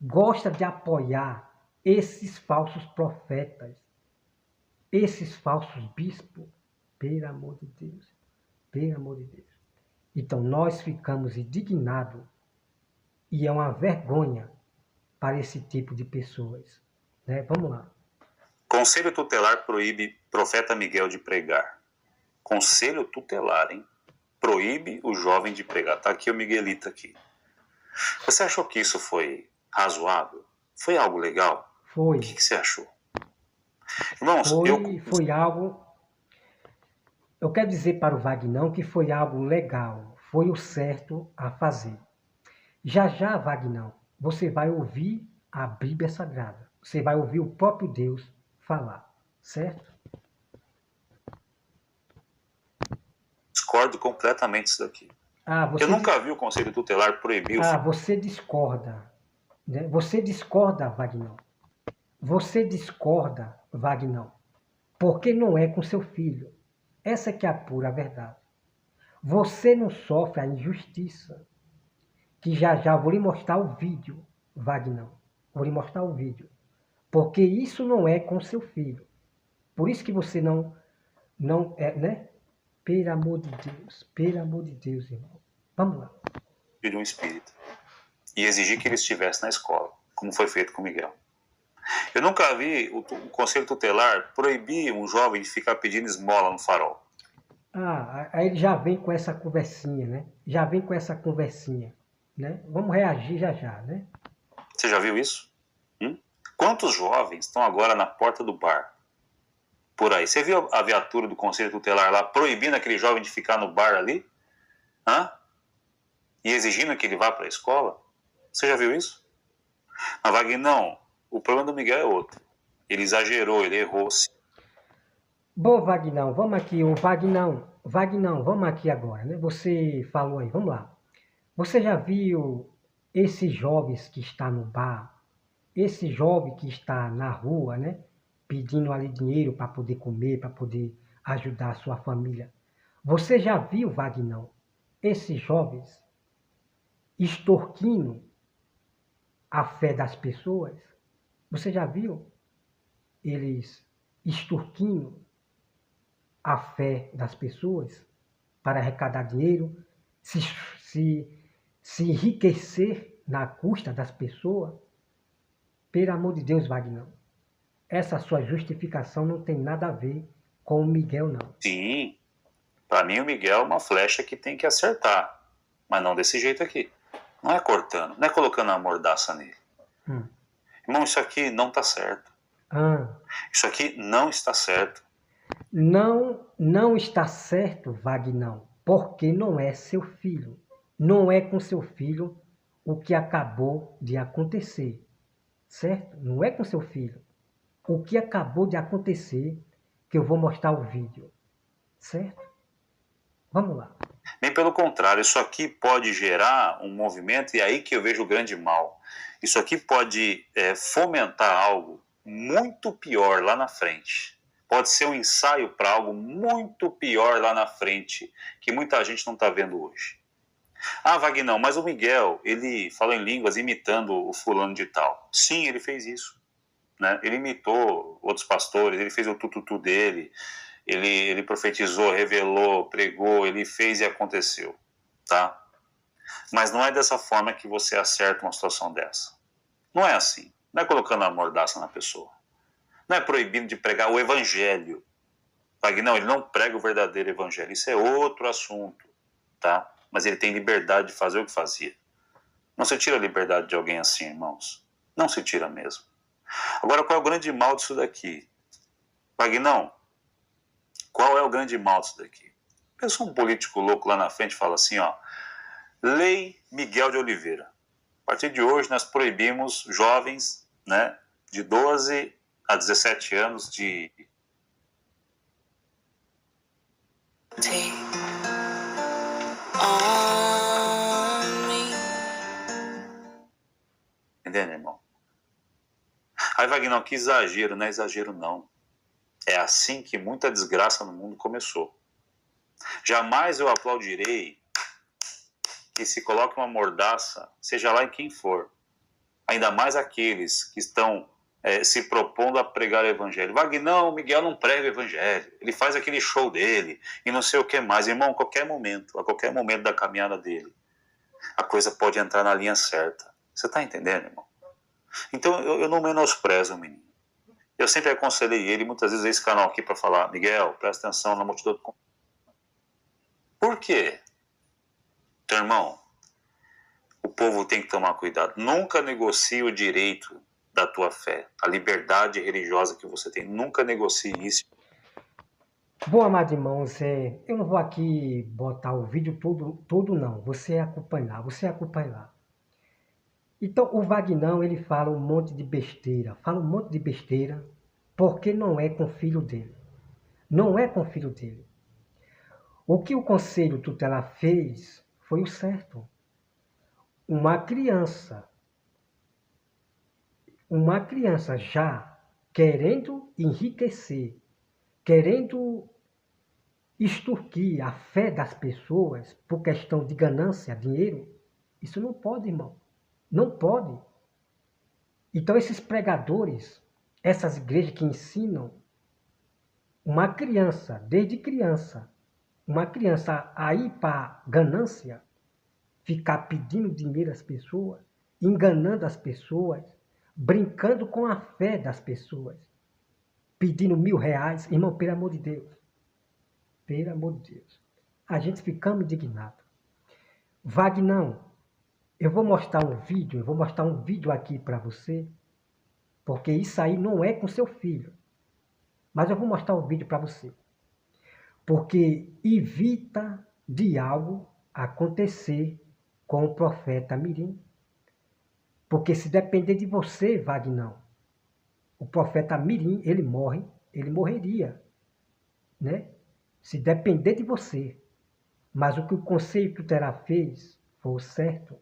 gosta de apoiar esses falsos profetas, esses falsos bispos. Pelo amor de Deus, pelo amor de Deus. Então nós ficamos indignados e é uma vergonha para esse tipo de pessoas, né? Vamos lá. Conselho tutelar proíbe profeta Miguel de pregar. Conselho tutelar, hein? Proíbe o jovem de pregar. Tá aqui o Miguelito aqui. Você achou que isso foi razoável? Foi algo legal? Foi. O que você achou? Irmãos, foi algo... Eu quero dizer para o Vagnão que foi algo legal. Foi o certo a fazer. Já já, Vagnão, você vai ouvir a Bíblia Sagrada. Você vai ouvir o próprio Deus falar. Certo? Discordo completamente disso daqui. Eu nunca vi o Conselho Tutelar proibir o filho. Você discorda. Né? Você discorda, Vagnão. Você discorda, Vagnão. Porque não é com seu filho. Essa que é a pura verdade. Você não sofre a injustiça. Que já já vou lhe mostrar o vídeo, Vagnão. Vou lhe mostrar o vídeo. Porque isso não é com seu filho. Por isso que você não é, né? Pelo amor de Deus, irmão. Vamos lá. De um espírito. E exigir que ele estivesse na escola, como foi feito com Miguel. Eu nunca vi o Conselho Tutelar proibir um jovem de ficar pedindo esmola no farol. Aí ele já vem com essa conversinha, né? Já vem com essa conversinha, né? Vamos reagir já já, né? Você já viu isso? Quantos jovens estão agora na porta do bar? Por aí. Você viu a viatura do Conselho Tutelar lá proibindo aquele jovem de ficar no bar ali? E exigindo que ele vá para a escola? Você já viu isso? Mas Vagnão, o problema do Miguel é outro. Ele exagerou, ele errou-se. Bom, Vagnão, vamos aqui. Vagnão, vamos aqui agora, né? Você falou aí, vamos lá. Você já viu esses jovens que estão no bar? Esse jovem que está na rua, né? Pedindo ali dinheiro para poder comer, para poder ajudar a sua família. Você já viu, Vagnão, esses jovens extorquindo a fé das pessoas? Você já viu eles extorquindo a fé das pessoas para arrecadar dinheiro, se enriquecer na custa das pessoas? Pelo amor de Deus, Vagnão, essa sua justificação não tem nada a ver com o Miguel, não. Sim, para mim o Miguel é uma flecha que tem que acertar, mas não desse jeito aqui. Não é cortando, não é colocando a mordaça nele. Irmão, isso aqui não está certo. Isso aqui não está certo. Não está certo, Vagnão, porque não é seu filho. Não é com seu filho o que acabou de acontecer. Certo? Não é com seu filho. O que acabou de acontecer, que eu vou mostrar o vídeo. Certo? Vamos lá. Nem pelo contrário, isso aqui pode gerar um movimento, e aí que eu vejo o grande mal. Isso aqui pode fomentar algo muito pior lá na frente. Pode ser um ensaio para algo muito pior lá na frente, que muita gente não está vendo hoje. Vagnão, mas o Miguel, ele falou em línguas imitando o fulano de tal. Sim, ele fez isso. Né? Ele imitou outros pastores, ele fez o tututu dele, ele profetizou, revelou, pregou, ele fez e aconteceu. Tá? Mas não é dessa forma que você acerta uma situação dessa. Não é assim. Não é colocando a mordaça na pessoa. Não é proibindo de pregar o evangelho. Vagnão, ele não prega o verdadeiro evangelho. Isso é outro assunto. Tá? Mas ele tem liberdade de fazer o que fazia. Não se tira a liberdade de alguém assim, irmãos. Não se tira mesmo. Agora, qual é o grande mal disso daqui? Vagnão, qual é o grande mal disso daqui? Pensa um político louco lá na frente e fala assim, Lei Miguel de Oliveira. A partir de hoje nós proibimos jovens, né, de 12 a 17 anos de... Entendeu, irmão? Aí, Vagnão, que exagero. Não é exagero, não. É assim que muita desgraça no mundo começou. Jamais eu aplaudirei que se coloque uma mordaça, seja lá em quem for, ainda mais aqueles que estão se propondo a pregar o evangelho. Wagner, Miguel não prega o evangelho, ele faz aquele show dele e não sei o que mais. Irmão, a qualquer momento da caminhada dele, a coisa pode entrar na linha certa. Você está entendendo, irmão? Então eu não menosprezo o menino. Eu sempre aconselhei ele, muitas vezes, esse canal aqui para falar: Miguel, presta atenção na multidão. Por quê? Então, irmão, o povo tem que tomar cuidado. Nunca negocie o direito da tua fé, a liberdade religiosa que você tem. Nunca negocie isso. Bom, amados irmãos, eu não vou aqui botar o vídeo todo não. Você acompanhar lá. Então, o Wagner, ele fala um monte de besteira. Porque não é com o filho dele. Não é com o filho dele. O que o Conselho Tutelar fez foi o certo. Uma criança já querendo enriquecer, querendo extorquir a fé das pessoas por questão de ganância, dinheiro, isso não pode, irmão. Não pode. Então esses pregadores, essas igrejas que ensinam uma criança, desde criança, a ir para ganância, ficar pedindo dinheiro às pessoas, enganando as pessoas, brincando com a fé das pessoas, pedindo R$1.000, irmão, pelo amor de Deus. Pelo amor de Deus. A gente ficamos indignados. Wagner, eu vou mostrar um vídeo aqui para você, porque isso aí não é com seu filho. Mas eu vou mostrar o vídeo para você. Porque evita de algo acontecer com o profeta Mirim. Porque se depender de você, Wagner, o profeta Mirim, ele morreria, né? Se depender de você. Mas o que o Conselho Tutelar fez foi o certo.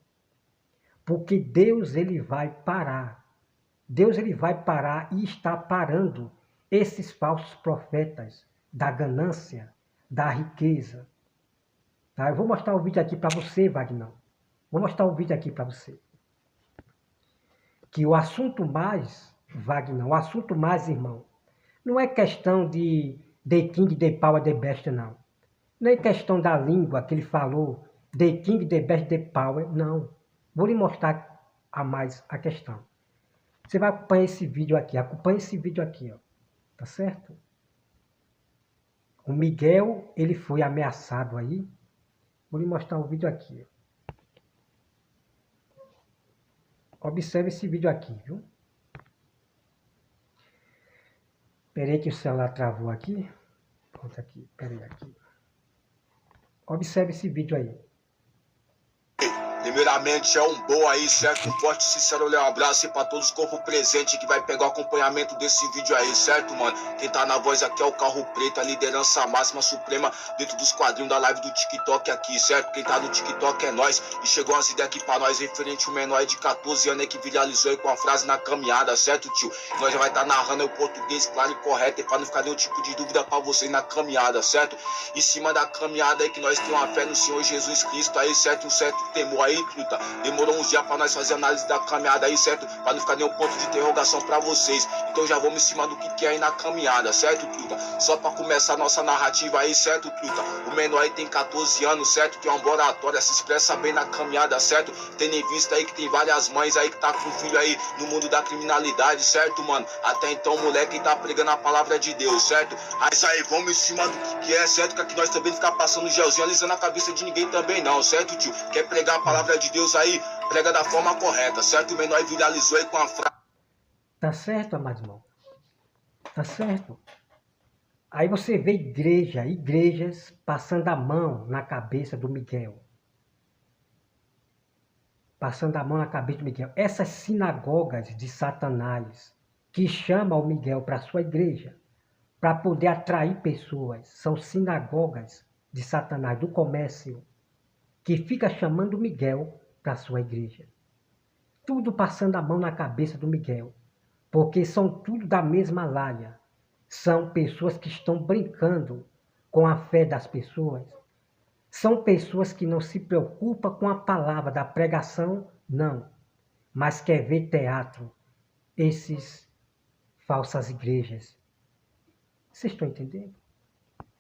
Porque Deus, ele vai parar. Deus, ele vai parar e está parando esses falsos profetas da ganância, da riqueza. Tá? Eu vou mostrar o vídeo aqui para você, Wagner. Vou mostrar o vídeo aqui para você. Que o assunto mais, Wagner, irmão, não é questão de The King, The Power, The Best, não. Não é questão da língua que ele falou, The King, The Best, The Power, não. Vou lhe mostrar a questão. Você vai acompanhar esse vídeo aqui, ó. Tá certo? O Miguel, ele foi ameaçado aí. Vou lhe mostrar o vídeo aqui, ó. Observe esse vídeo aqui, viu? Esperei que o celular travou aqui. Pronto, aqui. Esperei aqui. Observe esse vídeo aí. Primeiramente é um boa aí, certo? Um forte, sincero abraço aí pra todos os corpos presentes que vai pegar o acompanhamento desse vídeo aí, certo, mano? Quem tá na voz aqui é o Carro Preto, a liderança máxima suprema dentro dos quadrinhos da live do TikTok aqui, certo? Quem tá no TikTok é nós. E chegou umas ideias aqui pra nós referente ao menor aí de 14 anos aí que viralizou aí com a frase na caminhada, certo, tio? Nós já vai estar narrando aí o português claro e correto e pra não ficar nenhum tipo de dúvida pra vocês na caminhada, certo? Em cima da caminhada aí que nós temos uma fé no Senhor Jesus Cristo aí, certo? Um certo temor aí, truta. Demorou uns dias pra nós fazer análise da caminhada aí, certo? Pra não ficar nenhum ponto de interrogação pra vocês. Então já vamos em cima do que é aí na caminhada, certo, truta? Só pra começar a nossa narrativa aí, certo, truta? O menor aí tem 14 anos, certo? Que é uma oratória, se expressa bem na caminhada, certo? Tendo em vista aí que tem várias mães aí que tá com filho aí no mundo da criminalidade, certo, mano? Até então o moleque tá pregando a palavra de Deus, certo? Mas aí vamos em cima do que é, certo? Que aqui nós também ficar passando gelzinho alisando a cabeça de ninguém também não, certo, tio? Quer pregar a palavra de Deus aí, prega da forma correta, certo? O menor viralizou aí com a frase. Tá certo, amado irmão? Tá certo. Aí você vê igrejas passando a mão na cabeça do Miguel. Passando a mão na cabeça do Miguel. Essas sinagogas de Satanás que chamam o Miguel para sua igreja para poder atrair pessoas. São sinagogas de Satanás, do comércio, que fica chamando o Miguel para sua igreja. Tudo passando a mão na cabeça do Miguel, porque são tudo da mesma laia. São pessoas que estão brincando com a fé das pessoas. São pessoas que não se preocupam com a palavra da pregação, não. mas quer ver teatro, esses falsas igrejas. Vocês estão entendendo?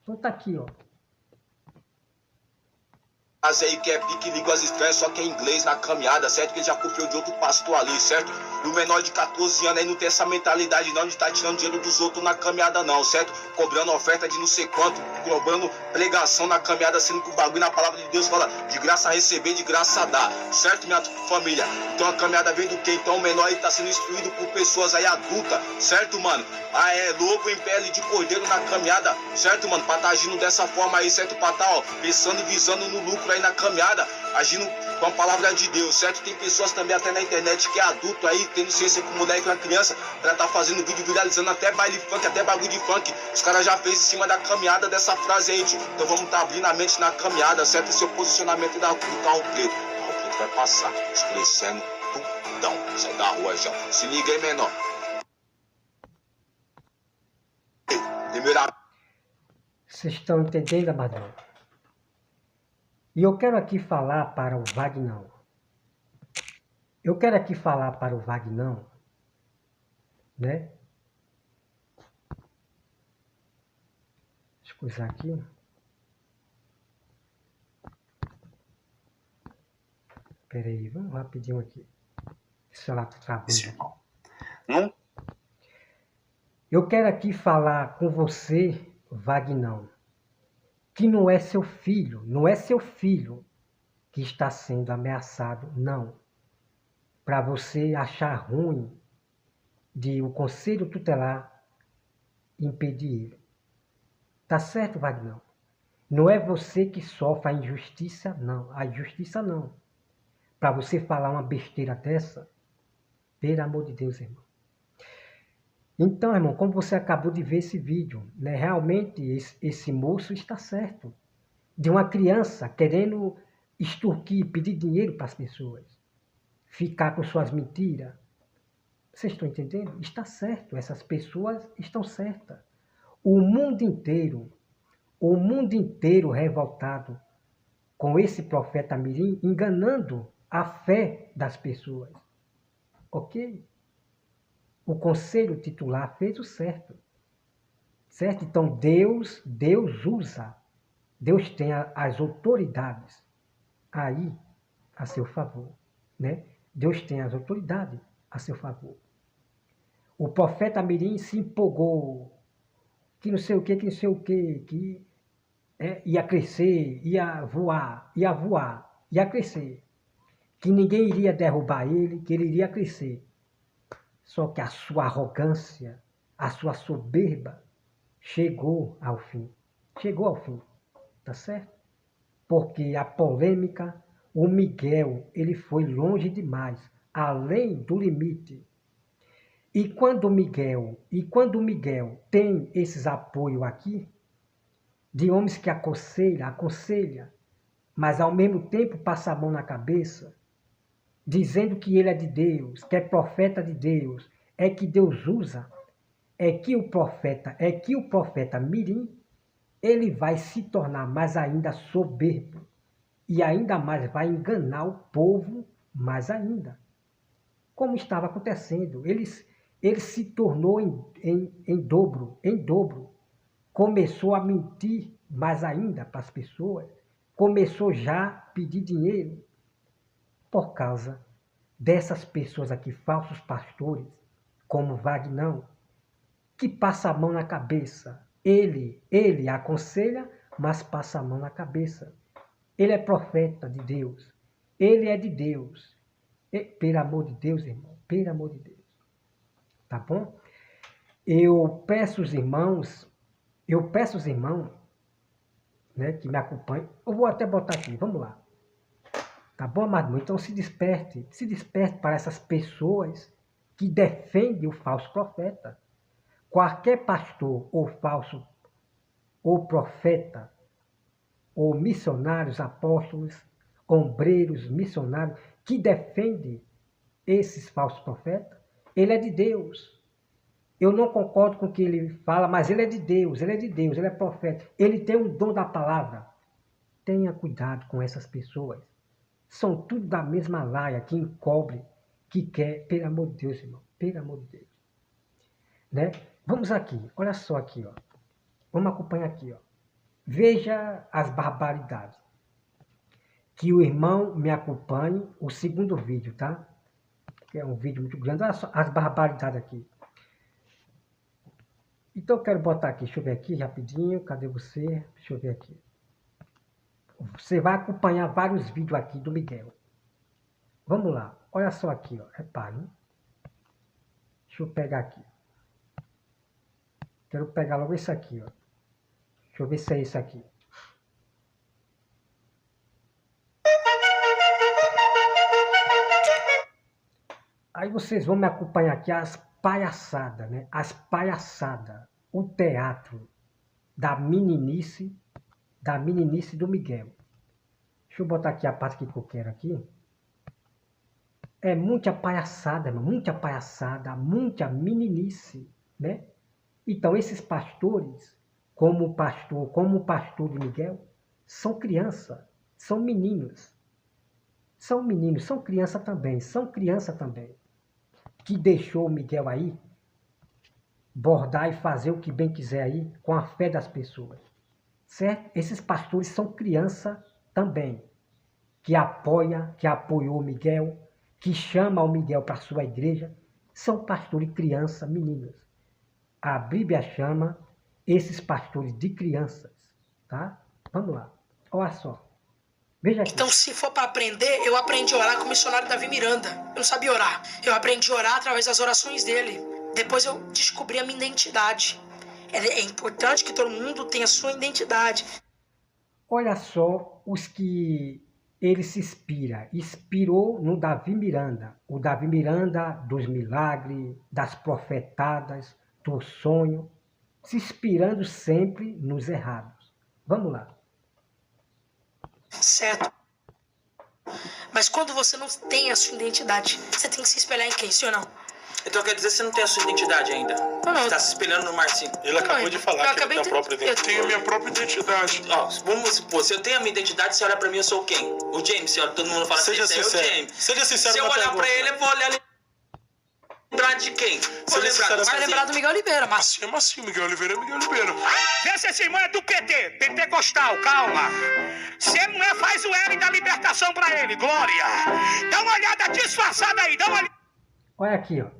Então tá aqui, ó. Mas aí que é pique línguas estranhas, só que é inglês na caminhada, certo? Que ele já copiou de outro pastor ali, certo? E o menor de 14 anos aí não tem essa mentalidade não de estar tirando dinheiro dos outros na caminhada não, certo? Cobrando oferta de não sei quanto, cobrando pregação na caminhada, sendo que o bagulho na palavra de Deus fala de graça a receber, de graça a dar, certo, minha família? Então a caminhada vem do quê? Então o menor aí tá sendo instruído por pessoas aí adultas, certo, mano? Ah, é lobo em pele de cordeiro na caminhada, certo, mano? Pra tá agindo dessa forma aí, certo? Pra tá, ó, pensando e visando no lucro aí na caminhada, agindo com a palavra de Deus, certo? Tem pessoas também até na internet que é adulto aí, tendo ciência com moleque, com a criança, pra tá fazendo vídeo viralizando até baile funk, até bagulho de funk. Os caras já fez em cima da caminhada dessa frase aí, tio. Então vamos tá abrindo a mente na caminhada, certo? Esse é o posicionamento do carro preto. O carro preto vai passar, escurecendo, tudão. Sai da rua já. Se liga aí, menor. Primeira. Vocês estão entendendo, amador? E eu quero aqui falar para o Vagnão. Eu quero aqui falar para o Vagnão, né? Deixa eu coisar aqui. Espera aí, vamos rapidinho aqui. Esse celular tá travando. Não? Eu quero aqui falar com você, Vagnão, que não é seu filho que está sendo ameaçado, não. Para você achar ruim de o Conselho Tutelar impedir ele. Tá certo, Vagnão? Não é você que sofre a injustiça, não. A injustiça, não. Para você falar uma besteira dessa, pelo amor de Deus, irmão. Então, irmão, como você acabou de ver esse vídeo, né, realmente esse moço está certo. De uma criança querendo extorquir, pedir dinheiro para as pessoas. Ficar com suas mentiras. Vocês estão entendendo? Está certo, essas pessoas estão certas. O mundo inteiro revoltado com esse profeta Mirim, enganando a fé das pessoas. Ok? O conselho titular fez o certo. Certo? Então Deus usa, Deus tem as autoridades aí a seu favor, né? Deus tem as autoridades a seu favor. O profeta Mirim se empolgou, que não sei o que, que ia crescer, ia voar, ia crescer. Que ninguém iria derrubar ele, que ele iria crescer. Só que a sua arrogância, a sua soberba, chegou ao fim. Chegou ao fim, tá certo? Porque a polêmica, o Miguel, ele foi longe demais, além do limite. E quando o Miguel tem esses apoios aqui, de homens que aconselha, mas ao mesmo tempo passa a mão na cabeça, dizendo que ele é de Deus, que é profeta de Deus, é que Deus usa, é que o profeta Mirim, ele vai se tornar mais ainda soberbo e ainda mais vai enganar o povo mais ainda. Como estava acontecendo, ele se tornou em dobro, começou a mentir mais ainda para as pessoas, começou já a pedir dinheiro, por causa dessas pessoas aqui, falsos pastores, como Vagnão, que passa a mão na cabeça. Ele aconselha, mas passa a mão na cabeça. Ele é profeta de Deus. Ele é de Deus. Pelo amor de Deus, irmão. Pelo amor de Deus. Tá bom? Eu peço os irmãos, né, que me acompanhem. Eu vou até botar aqui, vamos lá. Tá bom, amado? Então se desperte para essas pessoas que defendem o falso profeta. Qualquer pastor ou falso, ou profeta, ou missionários, apóstolos, ombreiros, missionários, que defendem esses falsos profetas, ele é de Deus. Eu não concordo com o que ele fala, mas ele é de Deus, ele é profeta. Ele tem o dom da palavra. Tenha cuidado com essas pessoas. São tudo da mesma laia, que encobre, que quer, pelo amor de Deus, irmão, pelo amor de Deus. Né? Vamos aqui, olha só aqui, ó. Vamos acompanhar aqui, ó. Veja as barbaridades. Que o irmão me acompanhe, o segundo vídeo, tá? Que é um vídeo muito grande, olha só as barbaridades aqui. Então eu quero botar aqui, deixa eu ver aqui rapidinho, cadê você? Deixa eu ver aqui. Você vai acompanhar vários vídeos aqui do Miguel. Vamos lá, olha só aqui, ó, repare. Deixa eu pegar aqui. Quero pegar logo esse aqui, ó. Deixa eu ver se é isso aqui. Aí vocês vão me acompanhar aqui as palhaçadas, né? As palhaçadas, o teatro da meninice do Miguel. Deixa eu botar aqui a parte que eu quero aqui. É muita palhaçada, irmão, muita palhaçada, muita meninice, né? Então esses pastores, como o pastor de Miguel, são crianças, são meninos. São meninos, são criança também, que deixou o Miguel aí bordar e fazer o que bem quiser aí com a fé das pessoas. Certo? Esses pastores são criança também, que apoiou o Miguel, que chama o Miguel para a sua igreja, são pastores criança, meninos. A Bíblia chama esses pastores de crianças, tá? Vamos lá, olha só. Veja aqui. Então, se for para aprender, eu aprendi a orar com o missionário Davi Miranda. Eu não sabia orar. Eu aprendi a orar através das orações dele. Depois eu descobri a minha identidade. É importante que todo mundo tenha a sua identidade. Olha só os que ele se inspira. Inspirou no Davi Miranda. O Davi Miranda dos milagres, das profetadas, do sonho. Se inspirando sempre nos errados. Vamos lá. Certo. Mas quando você não tem a sua identidade, você tem que se espelhar em quem, sim ou não? Então quer dizer que você não tem a sua identidade ainda? Não. Você tá se espelhando no Marcinho. Ele acabou de falar que ele tem a própria identidade. Eu tenho a minha própria identidade. Ó, vamos supor, se eu tenho a minha identidade, você olha pra mim, eu sou quem? O James, se todo mundo fala assim, você é o James. Seja sincero. Se eu olhar pra ele, eu vou olhar lembrar de quem? Vai lembrar do Miguel Oliveira, Márcio. É Márcio, Miguel Oliveira é Miguel Oliveira. Vê se esse irmão é do PT, pentecostal, calma. Se ele não é, faz o L da libertação pra ele, glória. Dá uma olhada disfarçada aí, dá uma olhada. Olha aqui, ó.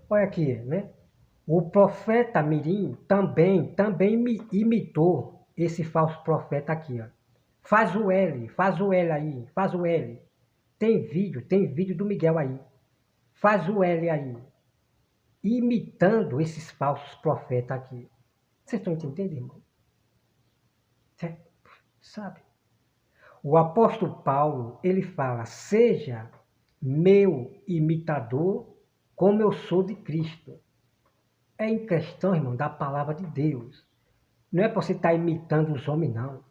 Olha aqui, né? O profeta Mirim também me imitou esse falso profeta aqui, ó. Faz o L aí, faz o L. Tem vídeo do Miguel aí. Faz o L aí, imitando esses falsos profetas aqui. Vocês estão entendendo, irmão? Sabe? O apóstolo Paulo, ele fala, seja meu imitador como eu sou de Cristo. É em questão, irmão, da palavra de Deus. Não é para você estar imitando os homens, não.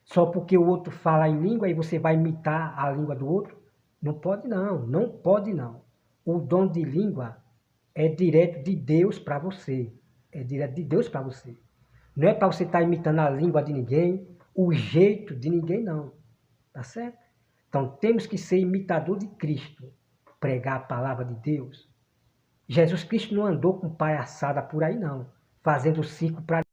Só porque o outro fala em língua e você vai imitar a língua do outro. Não pode não, não pode não. O dom de língua é direto de Deus para você. É direto de Deus para você. Não é para você estar imitando a língua de ninguém, o jeito de ninguém, não. Tá certo? Então, temos que ser imitador de Cristo. Pregar a palavra de Deus. Jesus Cristo não andou com palhaçada por aí, não. Fazendo circo para